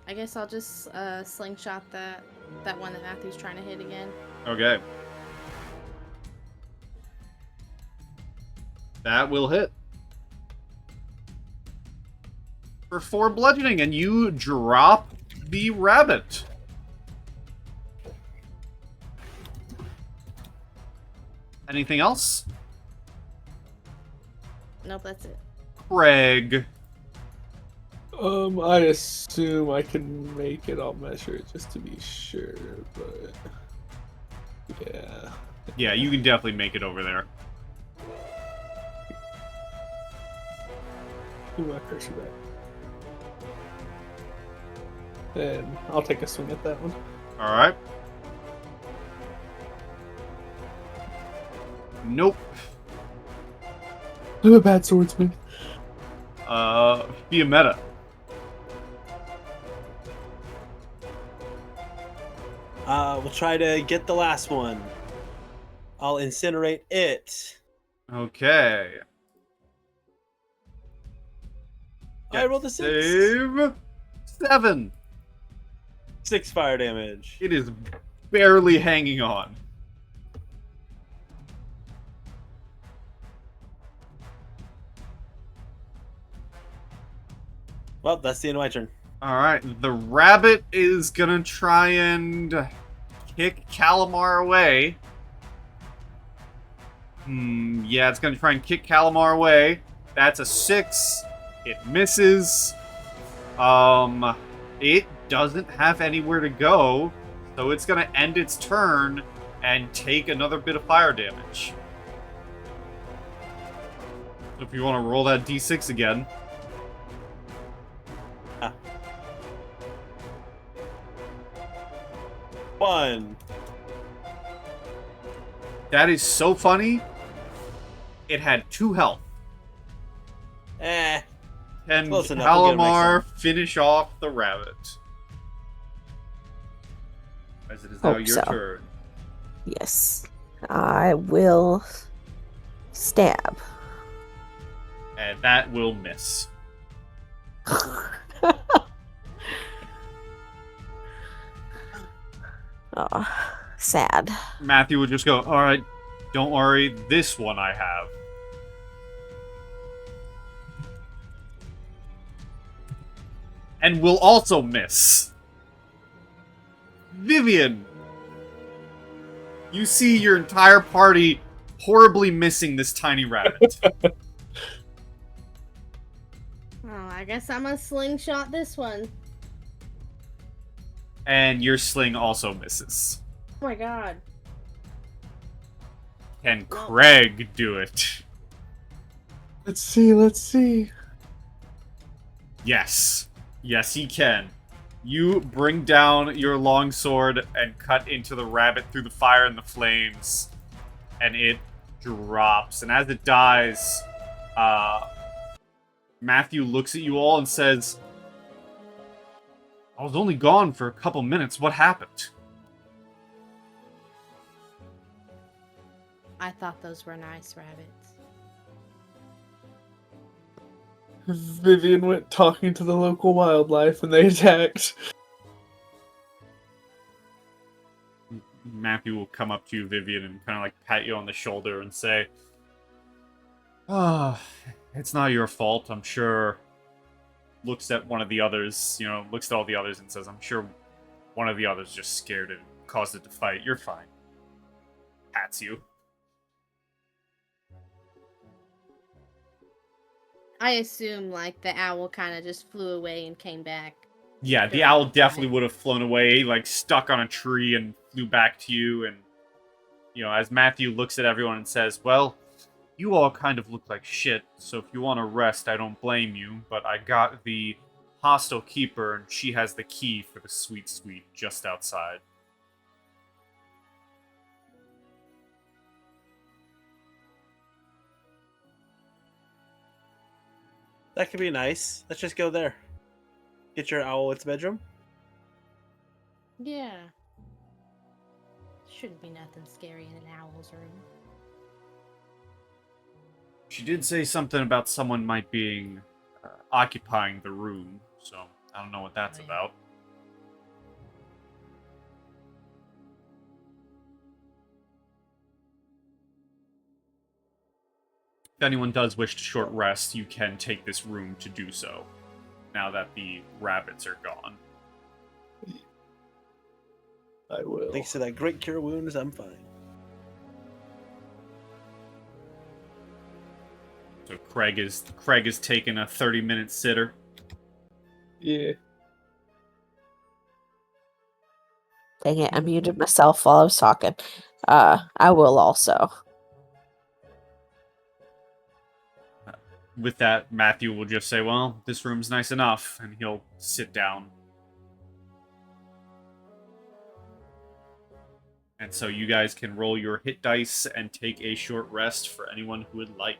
I guess I'll just slingshot that one that Matthew's trying to hit again. Okay. That will hit. For 4 bludgeoning, and you drop the rabbit. Anything else? Nope, that's it. Kreg. I assume I can make it. I'll measure it just to be sure, but yeah. Yeah, you can definitely make it over there. Give my cursor back. And I'll take a swing at that one. Alright. Nope. I'm a bad swordsman. Fiammetta. We'll try to get the last one. I'll incinerate it. Okay. I rolled a 6. Save 7. 6 fire damage. It is barely hanging on. Well, that's the end of my turn. Alright, the rabbit is gonna try and kick Callimar away. Yeah, it's gonna try and kick Callimar away. That's a 6. It misses. It doesn't have anywhere to go, so it's gonna end its turn and take another bit of fire damage. So if you want to roll that d6 again. One. That is so funny. It had 2 health. Eh. Can Close enough, we'll get him next Callimar finish off the rabbit? As it is now Hope your so. turn. Yes. I will stab. And that will miss. Oh, sad. Mathew would just go, alright, don't worry, this one I have. And will also miss. Vivien! You see your entire party horribly missing this tiny rabbit. Oh, I guess I'm gonna slingshot this one. And your sling also misses. Oh my god. Can Kreg do it? Let's see. Yes. Yes, he can. You bring down your longsword and cut into the rabbit through the fire and the flames. And it drops. And as it dies, Mathew looks at you all and says, I was only gone for a couple minutes. What happened? I thought those were nice rabbits. Vivien went talking to the local wildlife when they attacked. Mathew will come up to you, Vivien, and kind of like pat you on the shoulder and say, oh, it's not your fault, I'm sure. Looks at one of the others, looks at all the others and says, I'm sure one of the others just scared it and caused it to fight. You're fine. Pats you. I assume, like, the owl kind of just flew away and came back. Yeah, the owl definitely would have flown away, like, stuck on a tree and flew back to you. And, as Mathew looks at everyone and says, well, you all kind of look like shit, so if you want to rest, I don't blame you. But I got the hostel keeper, and she has the key for the sweet suite just outside. That could be nice. Let's just go there. Get your owl its bedroom. Yeah. Shouldn't be nothing scary in an owl's room. She did say something about someone might being occupying the room, so I don't know what that's Oh, yeah. about. If anyone does wish to short rest, you can take this room to do so, now that the rabbits are gone. I will. Thanks to that great cure wounds, I'm fine. So Kreg is taking a 30-minute sitter. Yeah. Dang it, I muted myself while I was talking. I will also. With that, Matthew will just say, well, this room's nice enough, and he'll sit down. And so you guys can roll your hit dice and take a short rest for anyone who would like.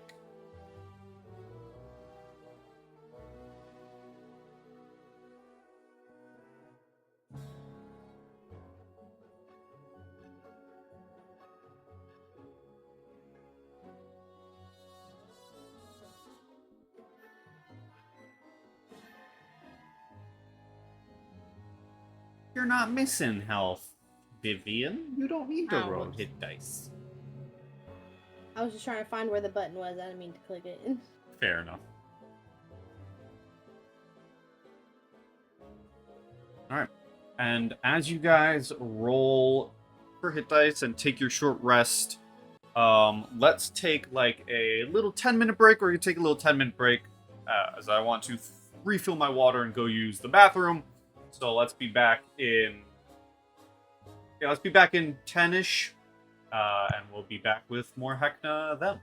You're not missing health, Vivien. You don't need to Oh, roll whoops. hit dice. I was just trying to find where the button was. I didn't mean to click it. Fair enough. Alright. And as you guys roll for hit dice and take your short rest, let's take like a little 10-minute break, or you take a little 10-minute break, as I want to refill my water and go use the bathroom. So let's be back in... Yeah, let's be back in 10-ish, and we'll be back with more Heckna then.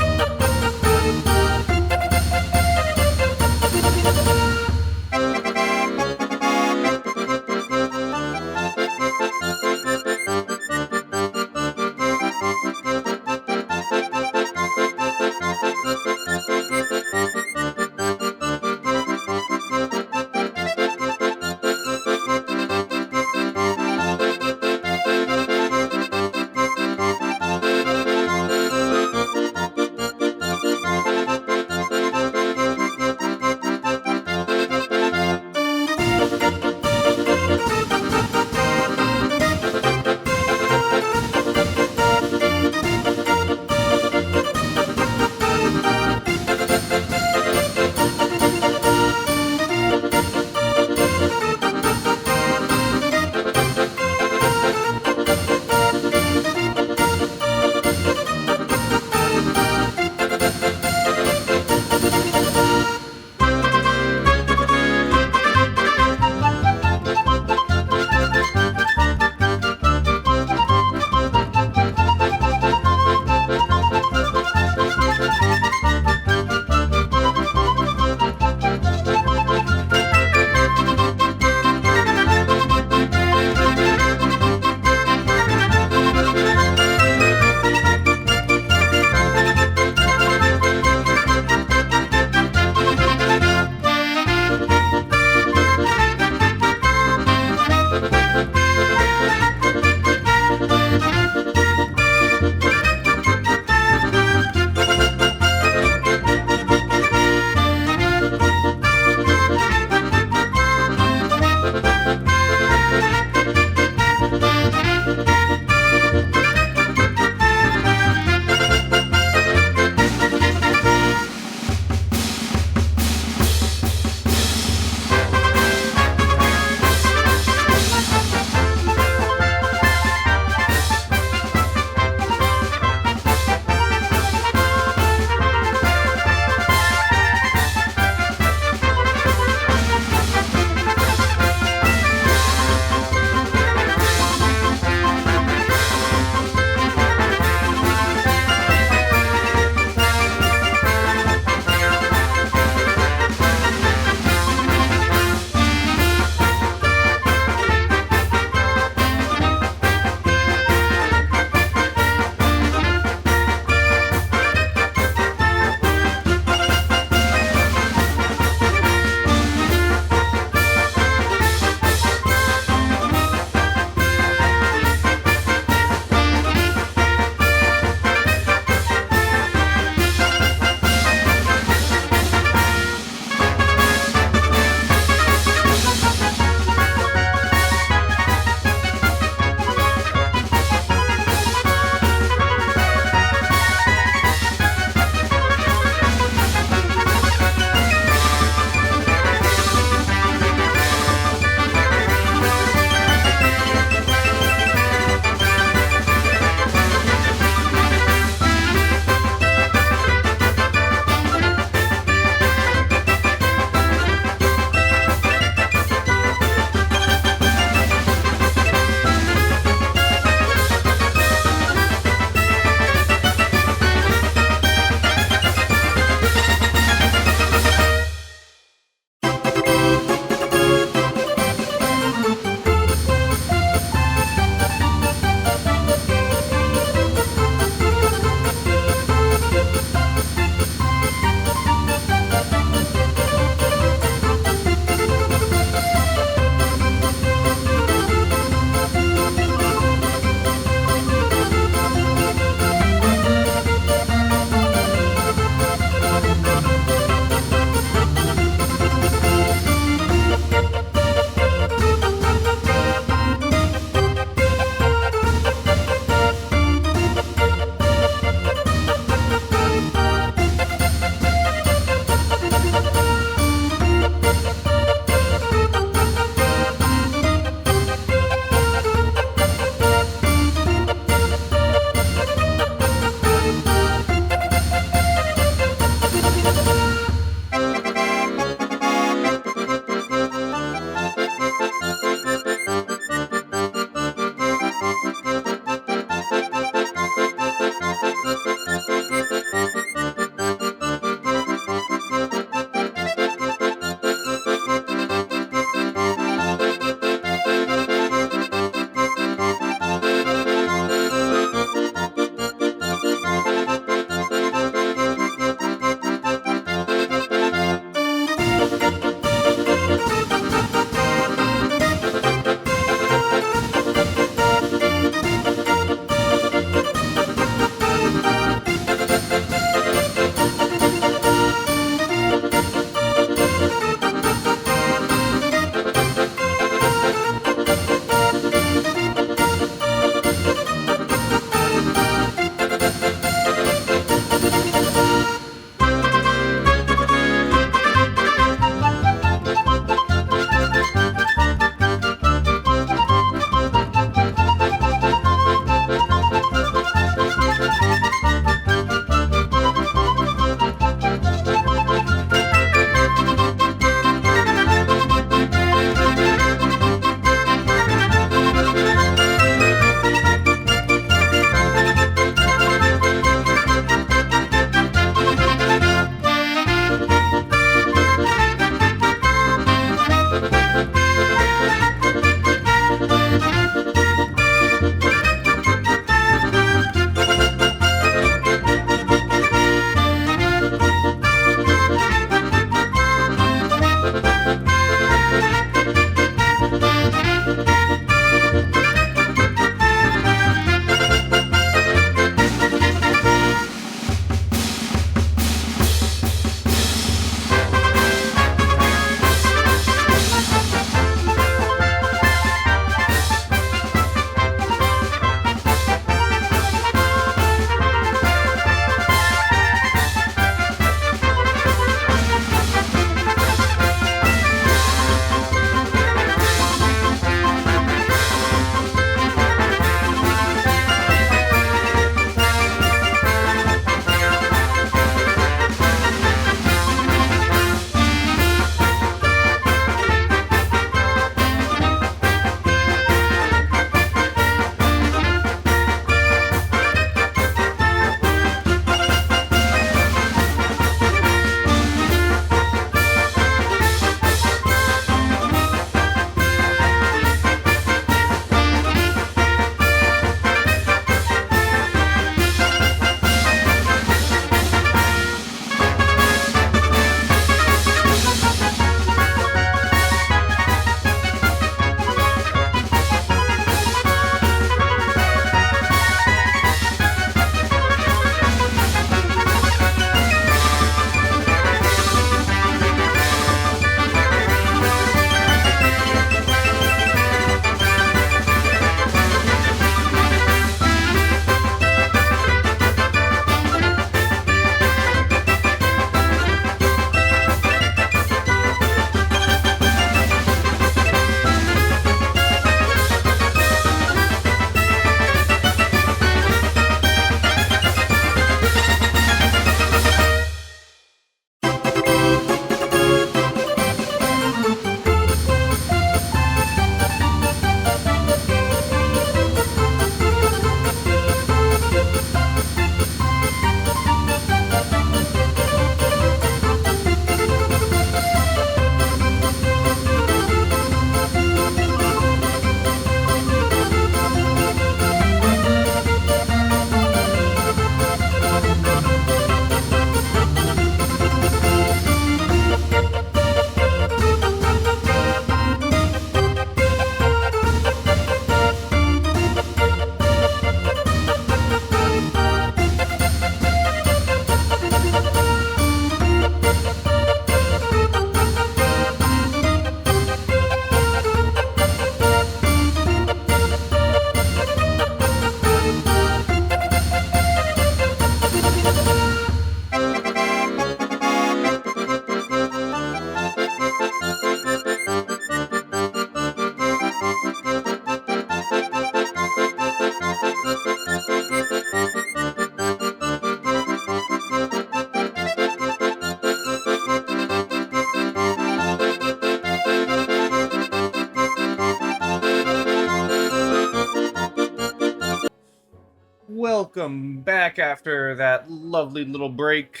welcome back after that lovely little break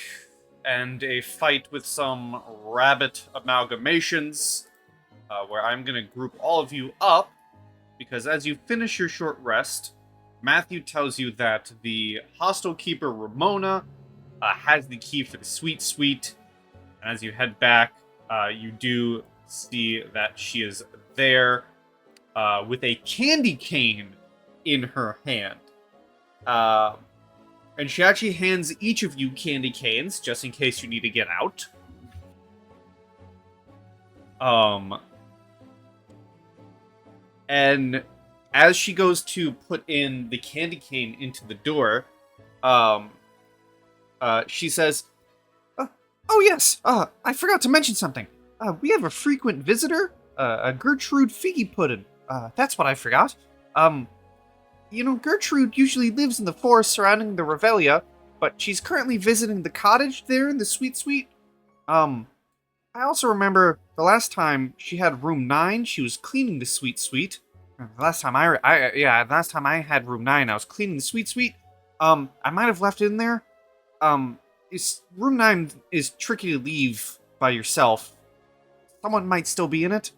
and a fight with some rabbit amalgamations, where I'm going to group all of you up, because as you finish your short rest, Matthew tells you that the hostel keeper, Ramona, has the key for the sweet suite, and as you head back, you do see that she is there with a candy cane in her hand. And she actually hands each of you candy canes, just in case you need to get out. And as she goes to put in the candy cane into the door, she says, "Oh yes, I forgot to mention something. We have a frequent visitor, a Gertrude Figgy Puddin'. That's what I forgot. You know, Gertrude usually lives in the forest surrounding the Revelia, but she's currently visiting the cottage there in the Sweet Suite. I also remember the last time she had room 9, she was cleaning the Sweet Suite. The last time last time I had room 9, I was cleaning the Sweet Suite. I might have left it in there. Room 9 is tricky to leave by yourself. Someone might still be in it.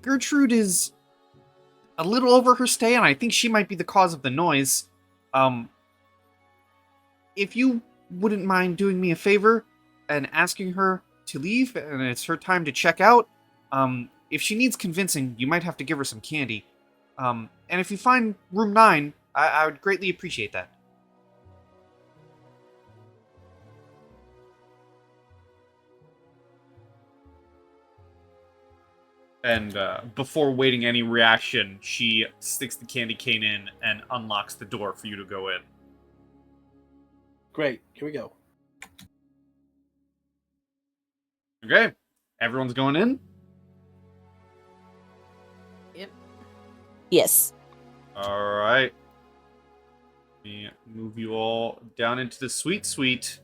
Gertrude is a little over her stay, and I think she might be the cause of the noise. If you wouldn't mind doing me a favor and asking her to leave, and it's her time to check out, if she needs convincing, you might have to give her some candy. And if you find room 9, I would greatly appreciate that. And before waiting any reaction, she sticks the candy cane in and unlocks the door for you to go in. Great. Here we go. Okay, everyone's going in? Yep. Yes. Alright. Let me move you all down into the sweet suite.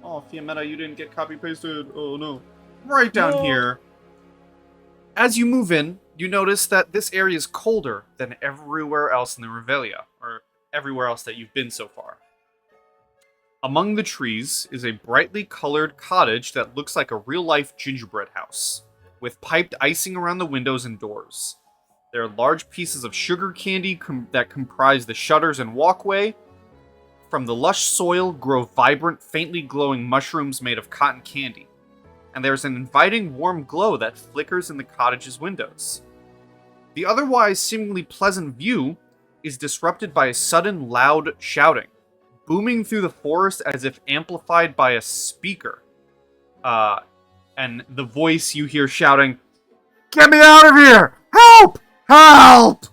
Oh, Fiammetta, you didn't get copy-pasted. Oh, no. Right down here. As you move in, you notice that this area is colder than everywhere else in the Revelia, or everywhere else that you've been so far. Among the trees is a brightly colored cottage that looks like a real-life gingerbread house, with piped icing around the windows and doors. There are large pieces of sugar candy that comprise the shutters and walkway. From the lush soil grow vibrant, faintly glowing mushrooms made of cotton candy. And there's an inviting warm glow that flickers in the cottage's windows. The otherwise seemingly pleasant view is disrupted by a sudden loud shouting, booming through the forest as if amplified by a speaker. And the voice you hear shouting, "Get me out of here! Help! Help!"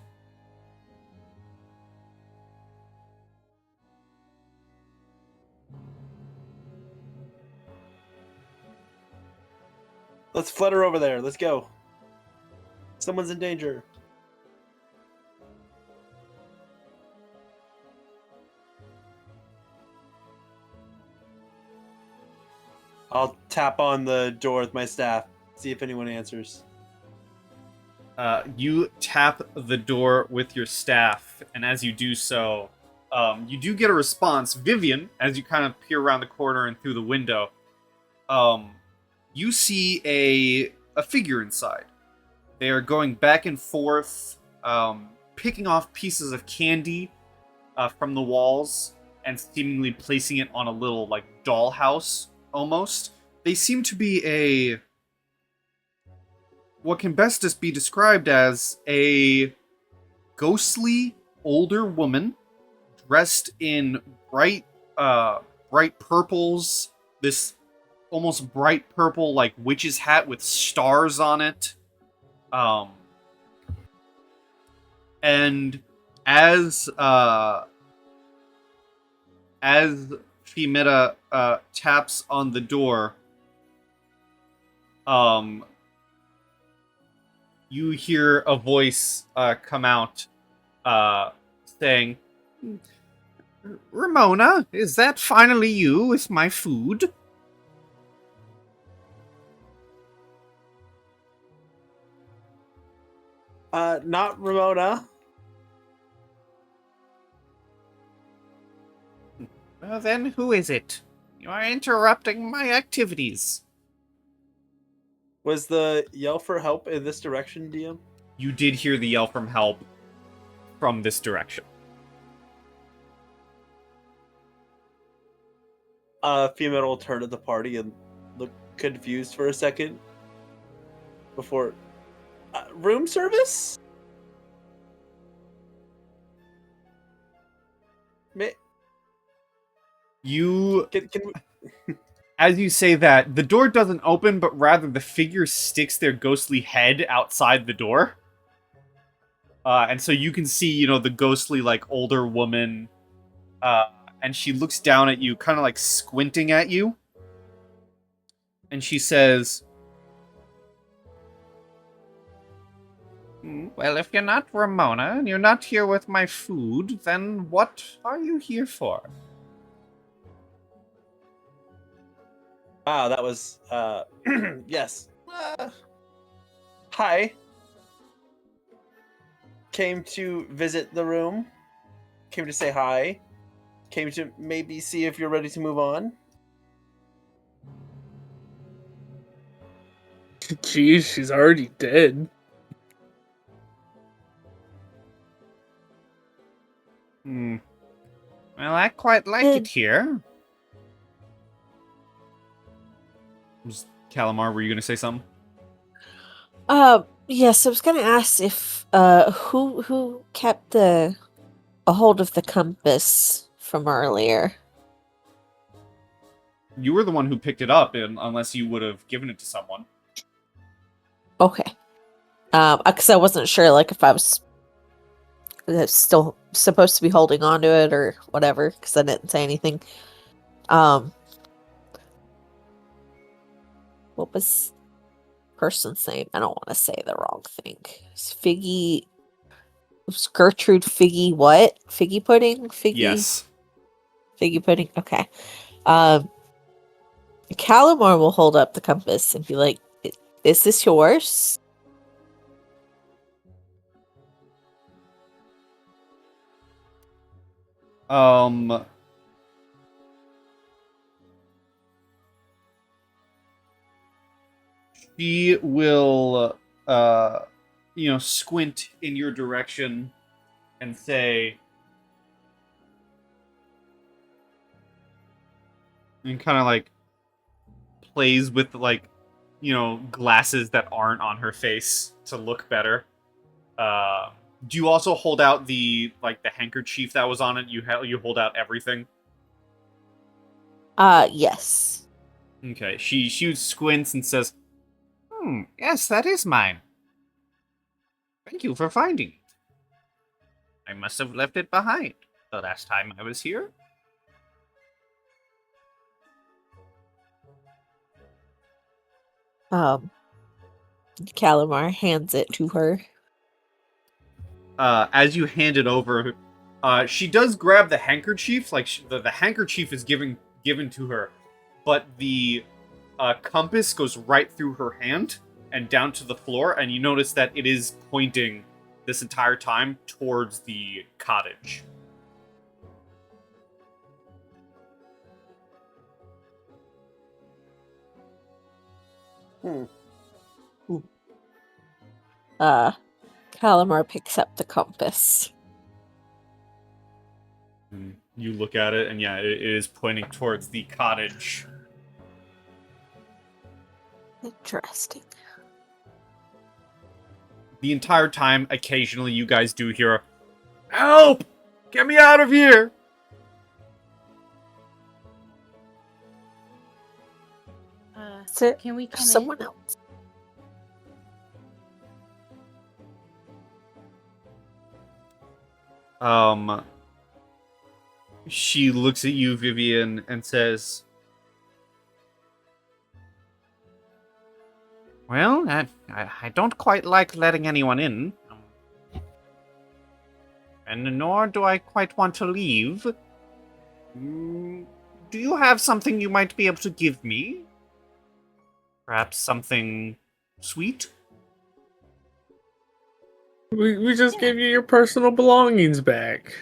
Let's flutter over there. Let's go. Someone's in danger. I'll tap on the door with my staff, see if anyone answers. You tap the door with your staff, and as you do so, you do get a response. Vivien, as you kind of peer around the corner and through the window, you see a figure inside. They are going back and forth, picking off pieces of candy from the walls and seemingly placing it on a little, like, dollhouse, almost. They seem to be what can best just be described as a ghostly older woman dressed in bright purples, this almost bright purple, like, witch's hat with stars on it. And as Fiammetta taps on the door, you hear a voice come out saying, "Ramona, is that finally you with my food?" Not Ramona. Then who is it? You are interrupting my activities. Was the yell for help in this direction, DM? You did hear the yell from help from this direction. Fiammetta will turn to the party and look confused for a second before... room service? You... Can we... As you say that, the door doesn't open, but rather the figure sticks their ghostly head outside the door. And so you can see, the ghostly, older woman, and she looks down at you, kind of, squinting at you. And she says, well, if you're not Ramona, and you're not here with my food, then what are you here for? Ah, that was, yes. Hi. Came to visit the room. Came to say hi. Came to maybe see if you're ready to move on. Jeez, she's already dead. Well, I quite like it here. Callimar, were you going to say something? Yes, I was gonna ask if who kept a hold of the compass from earlier. You were the one who picked it up, unless you would have given it to someone. Okay. Because I wasn't sure, if I was still supposed to be holding on to it or whatever, because I didn't say anything. What was person's name? I don't want to say the wrong thing. It's Figgy. Was Gertrude Figgy what? Figgy pudding? Figgy? Yes. Figgy pudding? Okay. Callimar will hold up the compass and be like, is this yours? She will, squint in your direction and say, and kind of plays with glasses that aren't on her face to look better. Do you also hold out the handkerchief that was on it? You hold out everything? Yes. Okay. She squints and says, yes, that is mine. Thank you for finding it. I must have left it behind the last time I was here. Callimar hands it to her. As you hand it over, she does grab the handkerchief. The handkerchief is given to her, but the compass goes right through her hand and down to the floor, and you notice that it is pointing this entire time towards the cottage. Callimar picks up the compass. You look at it, and yeah, it is pointing towards the cottage. Interesting. The entire time, occasionally, you guys do hear, "Help! Get me out of here!" So, Can we come someone in? else. She looks at you, Vivien, and says, well, I don't quite like letting anyone in. And nor do I quite want to leave. Do you have something you might be able to give me? Perhaps something sweet? We just gave you your personal belongings back.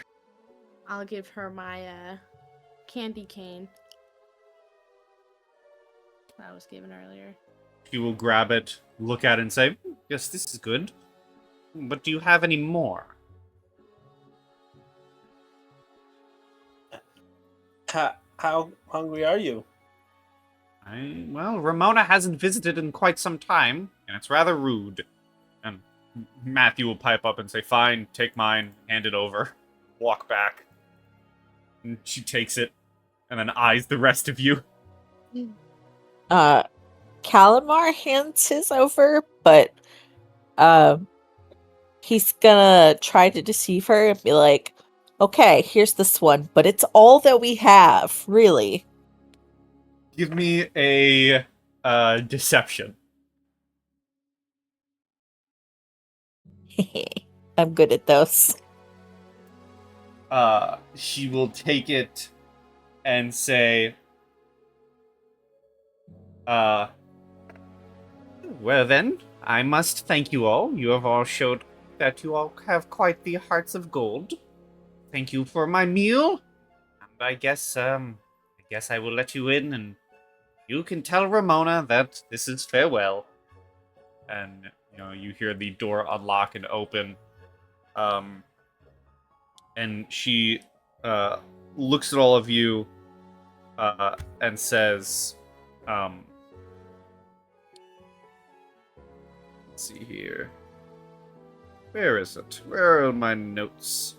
I'll give her my candy cane that I was given earlier. She will grab it, look at it, and say, "Yes, this is good. But do you have any more?" How hungry are you? Well, Ramona hasn't visited in quite some time, and it's rather rude. And Mathew will pipe up and say, "Fine, take mine, hand it over." Walk back. And she takes it, and then eyes the rest of you. Callimar hands his over, but he's gonna try to deceive her and be like, "Okay, here's this one, but it's all that we have, really." Give me a deception. I'm good at those. She will take it and say, "Well then, I must thank you all. You have all showed that you all have quite the hearts of gold. Thank you for my meal. And I guess I will let you in, and you can tell Ramona that this is farewell." And, you hear the door unlock and open. And she looks at all of you and says, let's see here. Where is it? Where are my notes?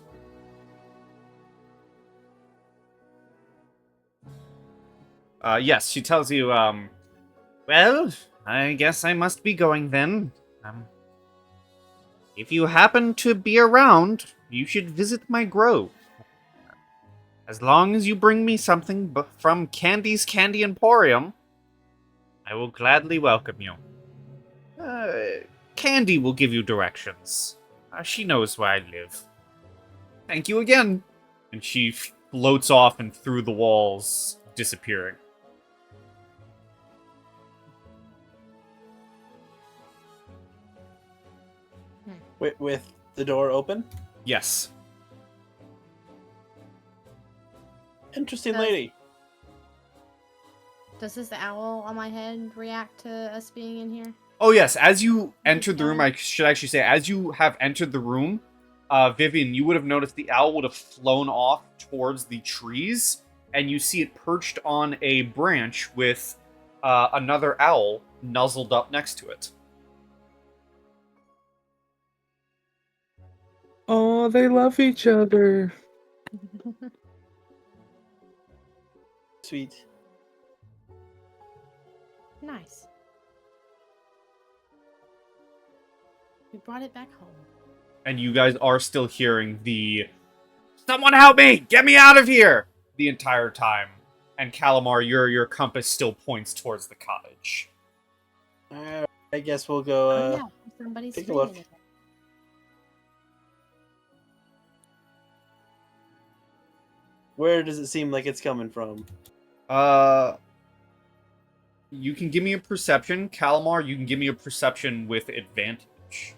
Yes, she tells you, well, I guess I must be going then. If you happen to be around, you should visit my grove. As long as you bring me something from Candy's Candy Emporium, I will gladly welcome you. Candy will give you directions. She knows where I live. Thank you again. And she floats off and through the walls, disappearing. With the door open? Yes. Interesting lady. Does this owl on my head react to us being in here? Oh, yes. As you entered the room, I should actually say, as you have entered the room, Vivien, you would have noticed the owl would have flown off towards the trees, and you see it perched on a branch with another owl nuzzled up next to it. Oh, they love each other. Sweet. Nice. We brought it back home. And you guys are still hearing the, "Someone help me! Get me out of here!" the entire time. And Callimar, your compass still points towards the cottage. I guess we'll go yeah, somebody's take a look. reading it. Where does it seem like it's coming from? You can give me a perception. Callimar, you can give me a perception with advantage.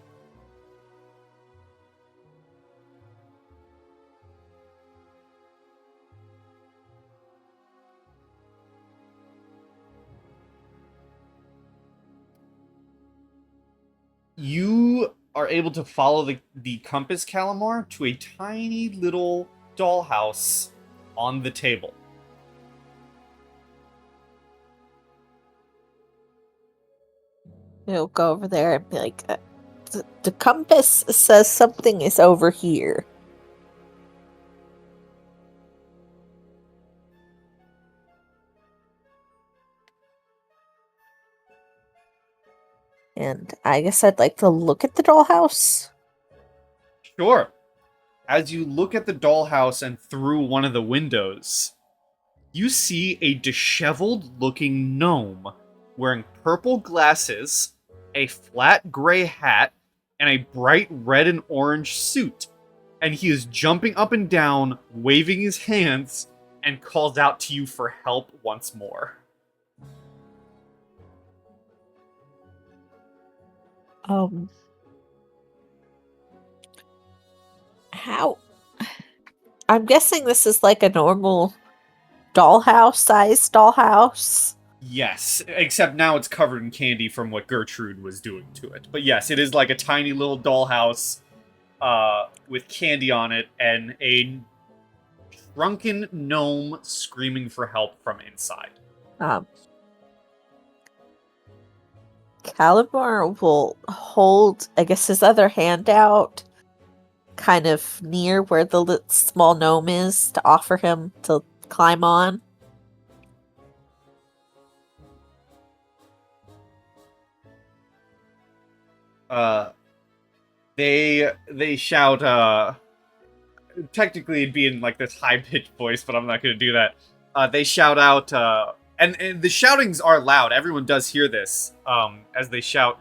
You are able to follow the compass, Callimar, to a tiny little dollhouse on the table. We'll go over there and be like, the compass says something is over here. And I guess I'd like to look at the dollhouse. Sure. As you look at the dollhouse and through one of the windows, you see a disheveled-looking gnome wearing purple glasses, a flat gray hat, and a bright red and orange suit. And he is jumping up and down, waving his hands, and calls out to you for help once more. How? I'm guessing this is like a normal dollhouse-sized dollhouse? Yes, except now it's covered in candy from what Gertrude was doing to it. But yes, it is like a tiny little dollhouse with candy on it and a drunken gnome screaming for help from inside. Callimar will hold, I guess, his other hand out, kind of near where the small gnome is, to offer him to climb on. They shout, technically it'd be in like this high-pitched voice, but I'm not gonna do that. They shout out, and the shoutings are loud, everyone does hear this, as they shout,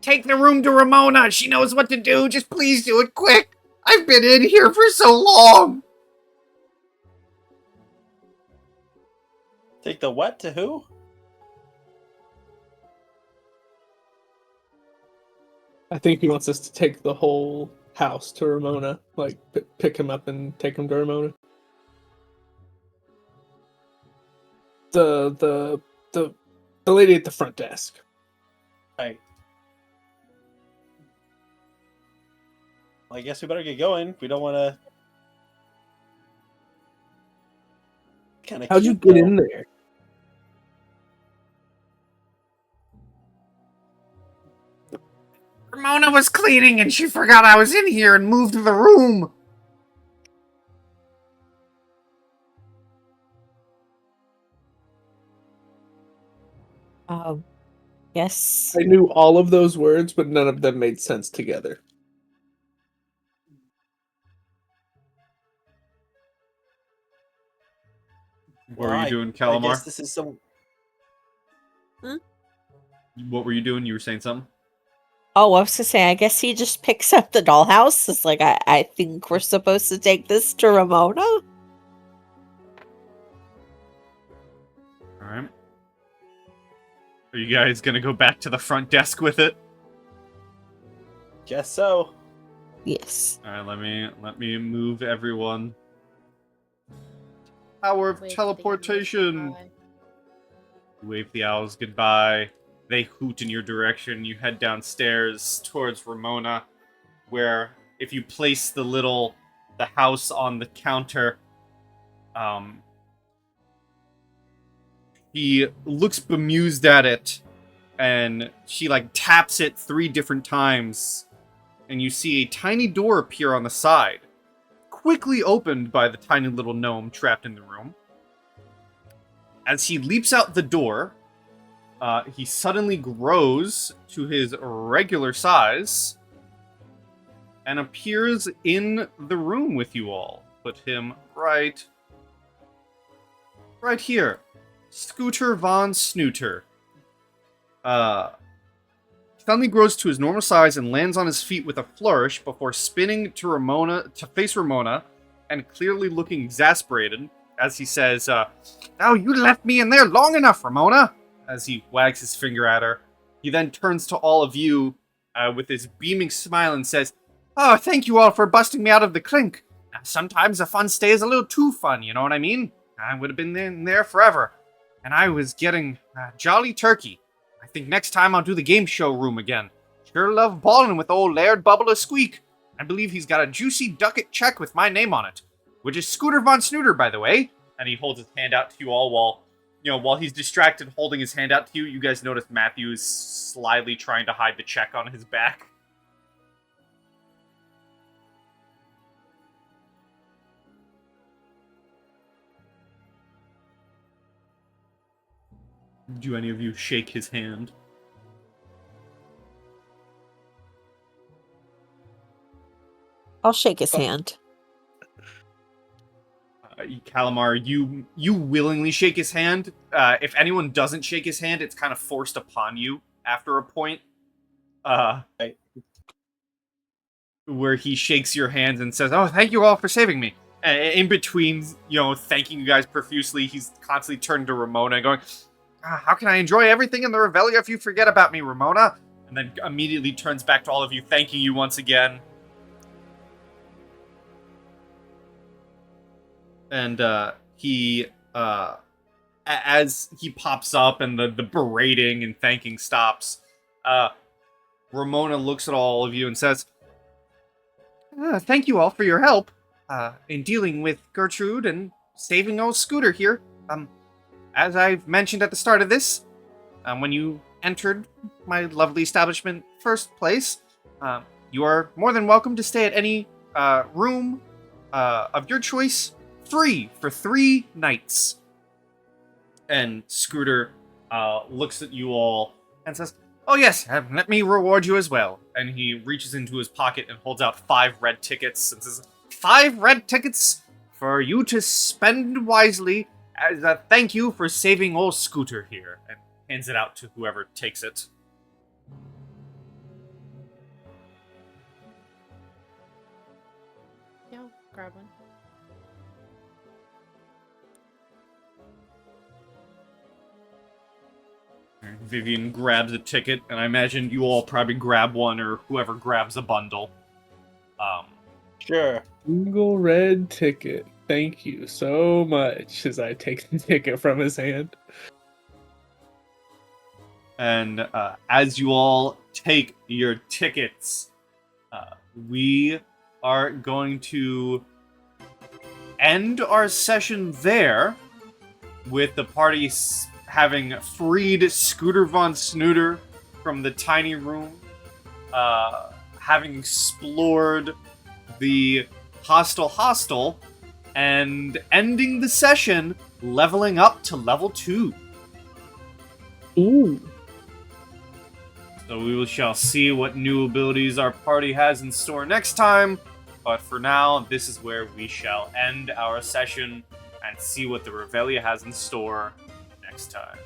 "Take the room to Ramona, she knows what to do, just please do it quick! I've been in here for so long!" Take the what to who? I think he wants us to take the whole house to Ramona. Like, pick him up and take him to Ramona. The lady at the front desk. Right. Well, I guess we better get going. We don't want to. Kind of. How'd you get in there? Ramona was cleaning and she forgot I was in here and moved to the room. Yes. I knew all of those words, but none of them made sense together. What were you doing, I Callimar? guess this is some. What were you doing? You were saying something? Oh, I was gonna say, I guess he just picks up the dollhouse. It's like, I think we're supposed to take this to Ramona? Alright. Are you guys gonna go back to the front desk with it? Guess so. Yes. Alright, let me move everyone. Power of Wave the teleportation! goodbye. Wave the owls goodbye. They hoot in your direction. You head downstairs towards Ramona, where if you place the house on the counter, he looks bemused at it, and she like taps it 3 different times, and you see a tiny door appear on the side, quickly opened by the tiny little gnome trapped in the room. As he leaps out the door, he suddenly grows to his regular size and appears in the room with you all. Put him right here. Scooter Von Snooter. Suddenly grows to his normal size and lands on his feet with a flourish before spinning to face Ramona, and clearly looking exasperated as he says, "Oh, you left me in there long enough, Ramona!" As he wags his finger at her. He then turns to all of you with his beaming smile and says, "Oh, thank you all for busting me out of the clink. Sometimes a fun stay is a little too fun, you know what I mean? I would have been in there forever. And I was getting jolly turkey. I think next time I'll do the game show room again. Sure love ballin' with old Laird Bubble a Squeak. I believe he's got a juicy ducat check with my name on it. Which is Scooter Von Snooter, by the way." And he holds his hand out to you all while he's distracted holding his hand out to you. You guys notice Mathew is slyly trying to hide the check on his back. Do any of you shake his hand? I'll shake his hand. Callimar, you willingly shake his hand. If anyone doesn't shake his hand, it's kind of forced upon you after a point. Right. Where he shakes your hands and says, "Oh, thank you all for saving me." In between, thanking you guys profusely, he's constantly turning to Ramona and going, "How can I enjoy everything in the Revelia if you forget about me, Ramona?" And then immediately turns back to all of you, thanking you once again. And as he pops up and the berating and thanking stops, Ramona looks at all of you and says, thank you all for your help in dealing with Gertrude and saving old Scooter here. As I've mentioned at the start of this, when you entered my lovely establishment first place, you are more than welcome to stay at any room of your choice, free for 3 nights. And Scooter looks at you all and says, oh yes, let me reward you as well. And he reaches into his pocket and holds out 5 red tickets and says, 5 red tickets for you to spend wisely as a thank you for saving old Scooter here. And hands it out to whoever takes it. Yo, grab one. Vivien grabs a ticket, and I imagine you all probably grab one, or whoever grabs a bundle. Sure. Single red ticket. Thank you so much, as I take the ticket from his hand. And as you all take your tickets, we are going to end our session there, with the party having freed Scooter von Snooter from the tiny room, having explored the hostel, and ending the session leveling up to level 2. Ooh. So we shall see what new abilities our party has in store next time, but for now, this is where we shall end our session and see what the Revelia has in store next time.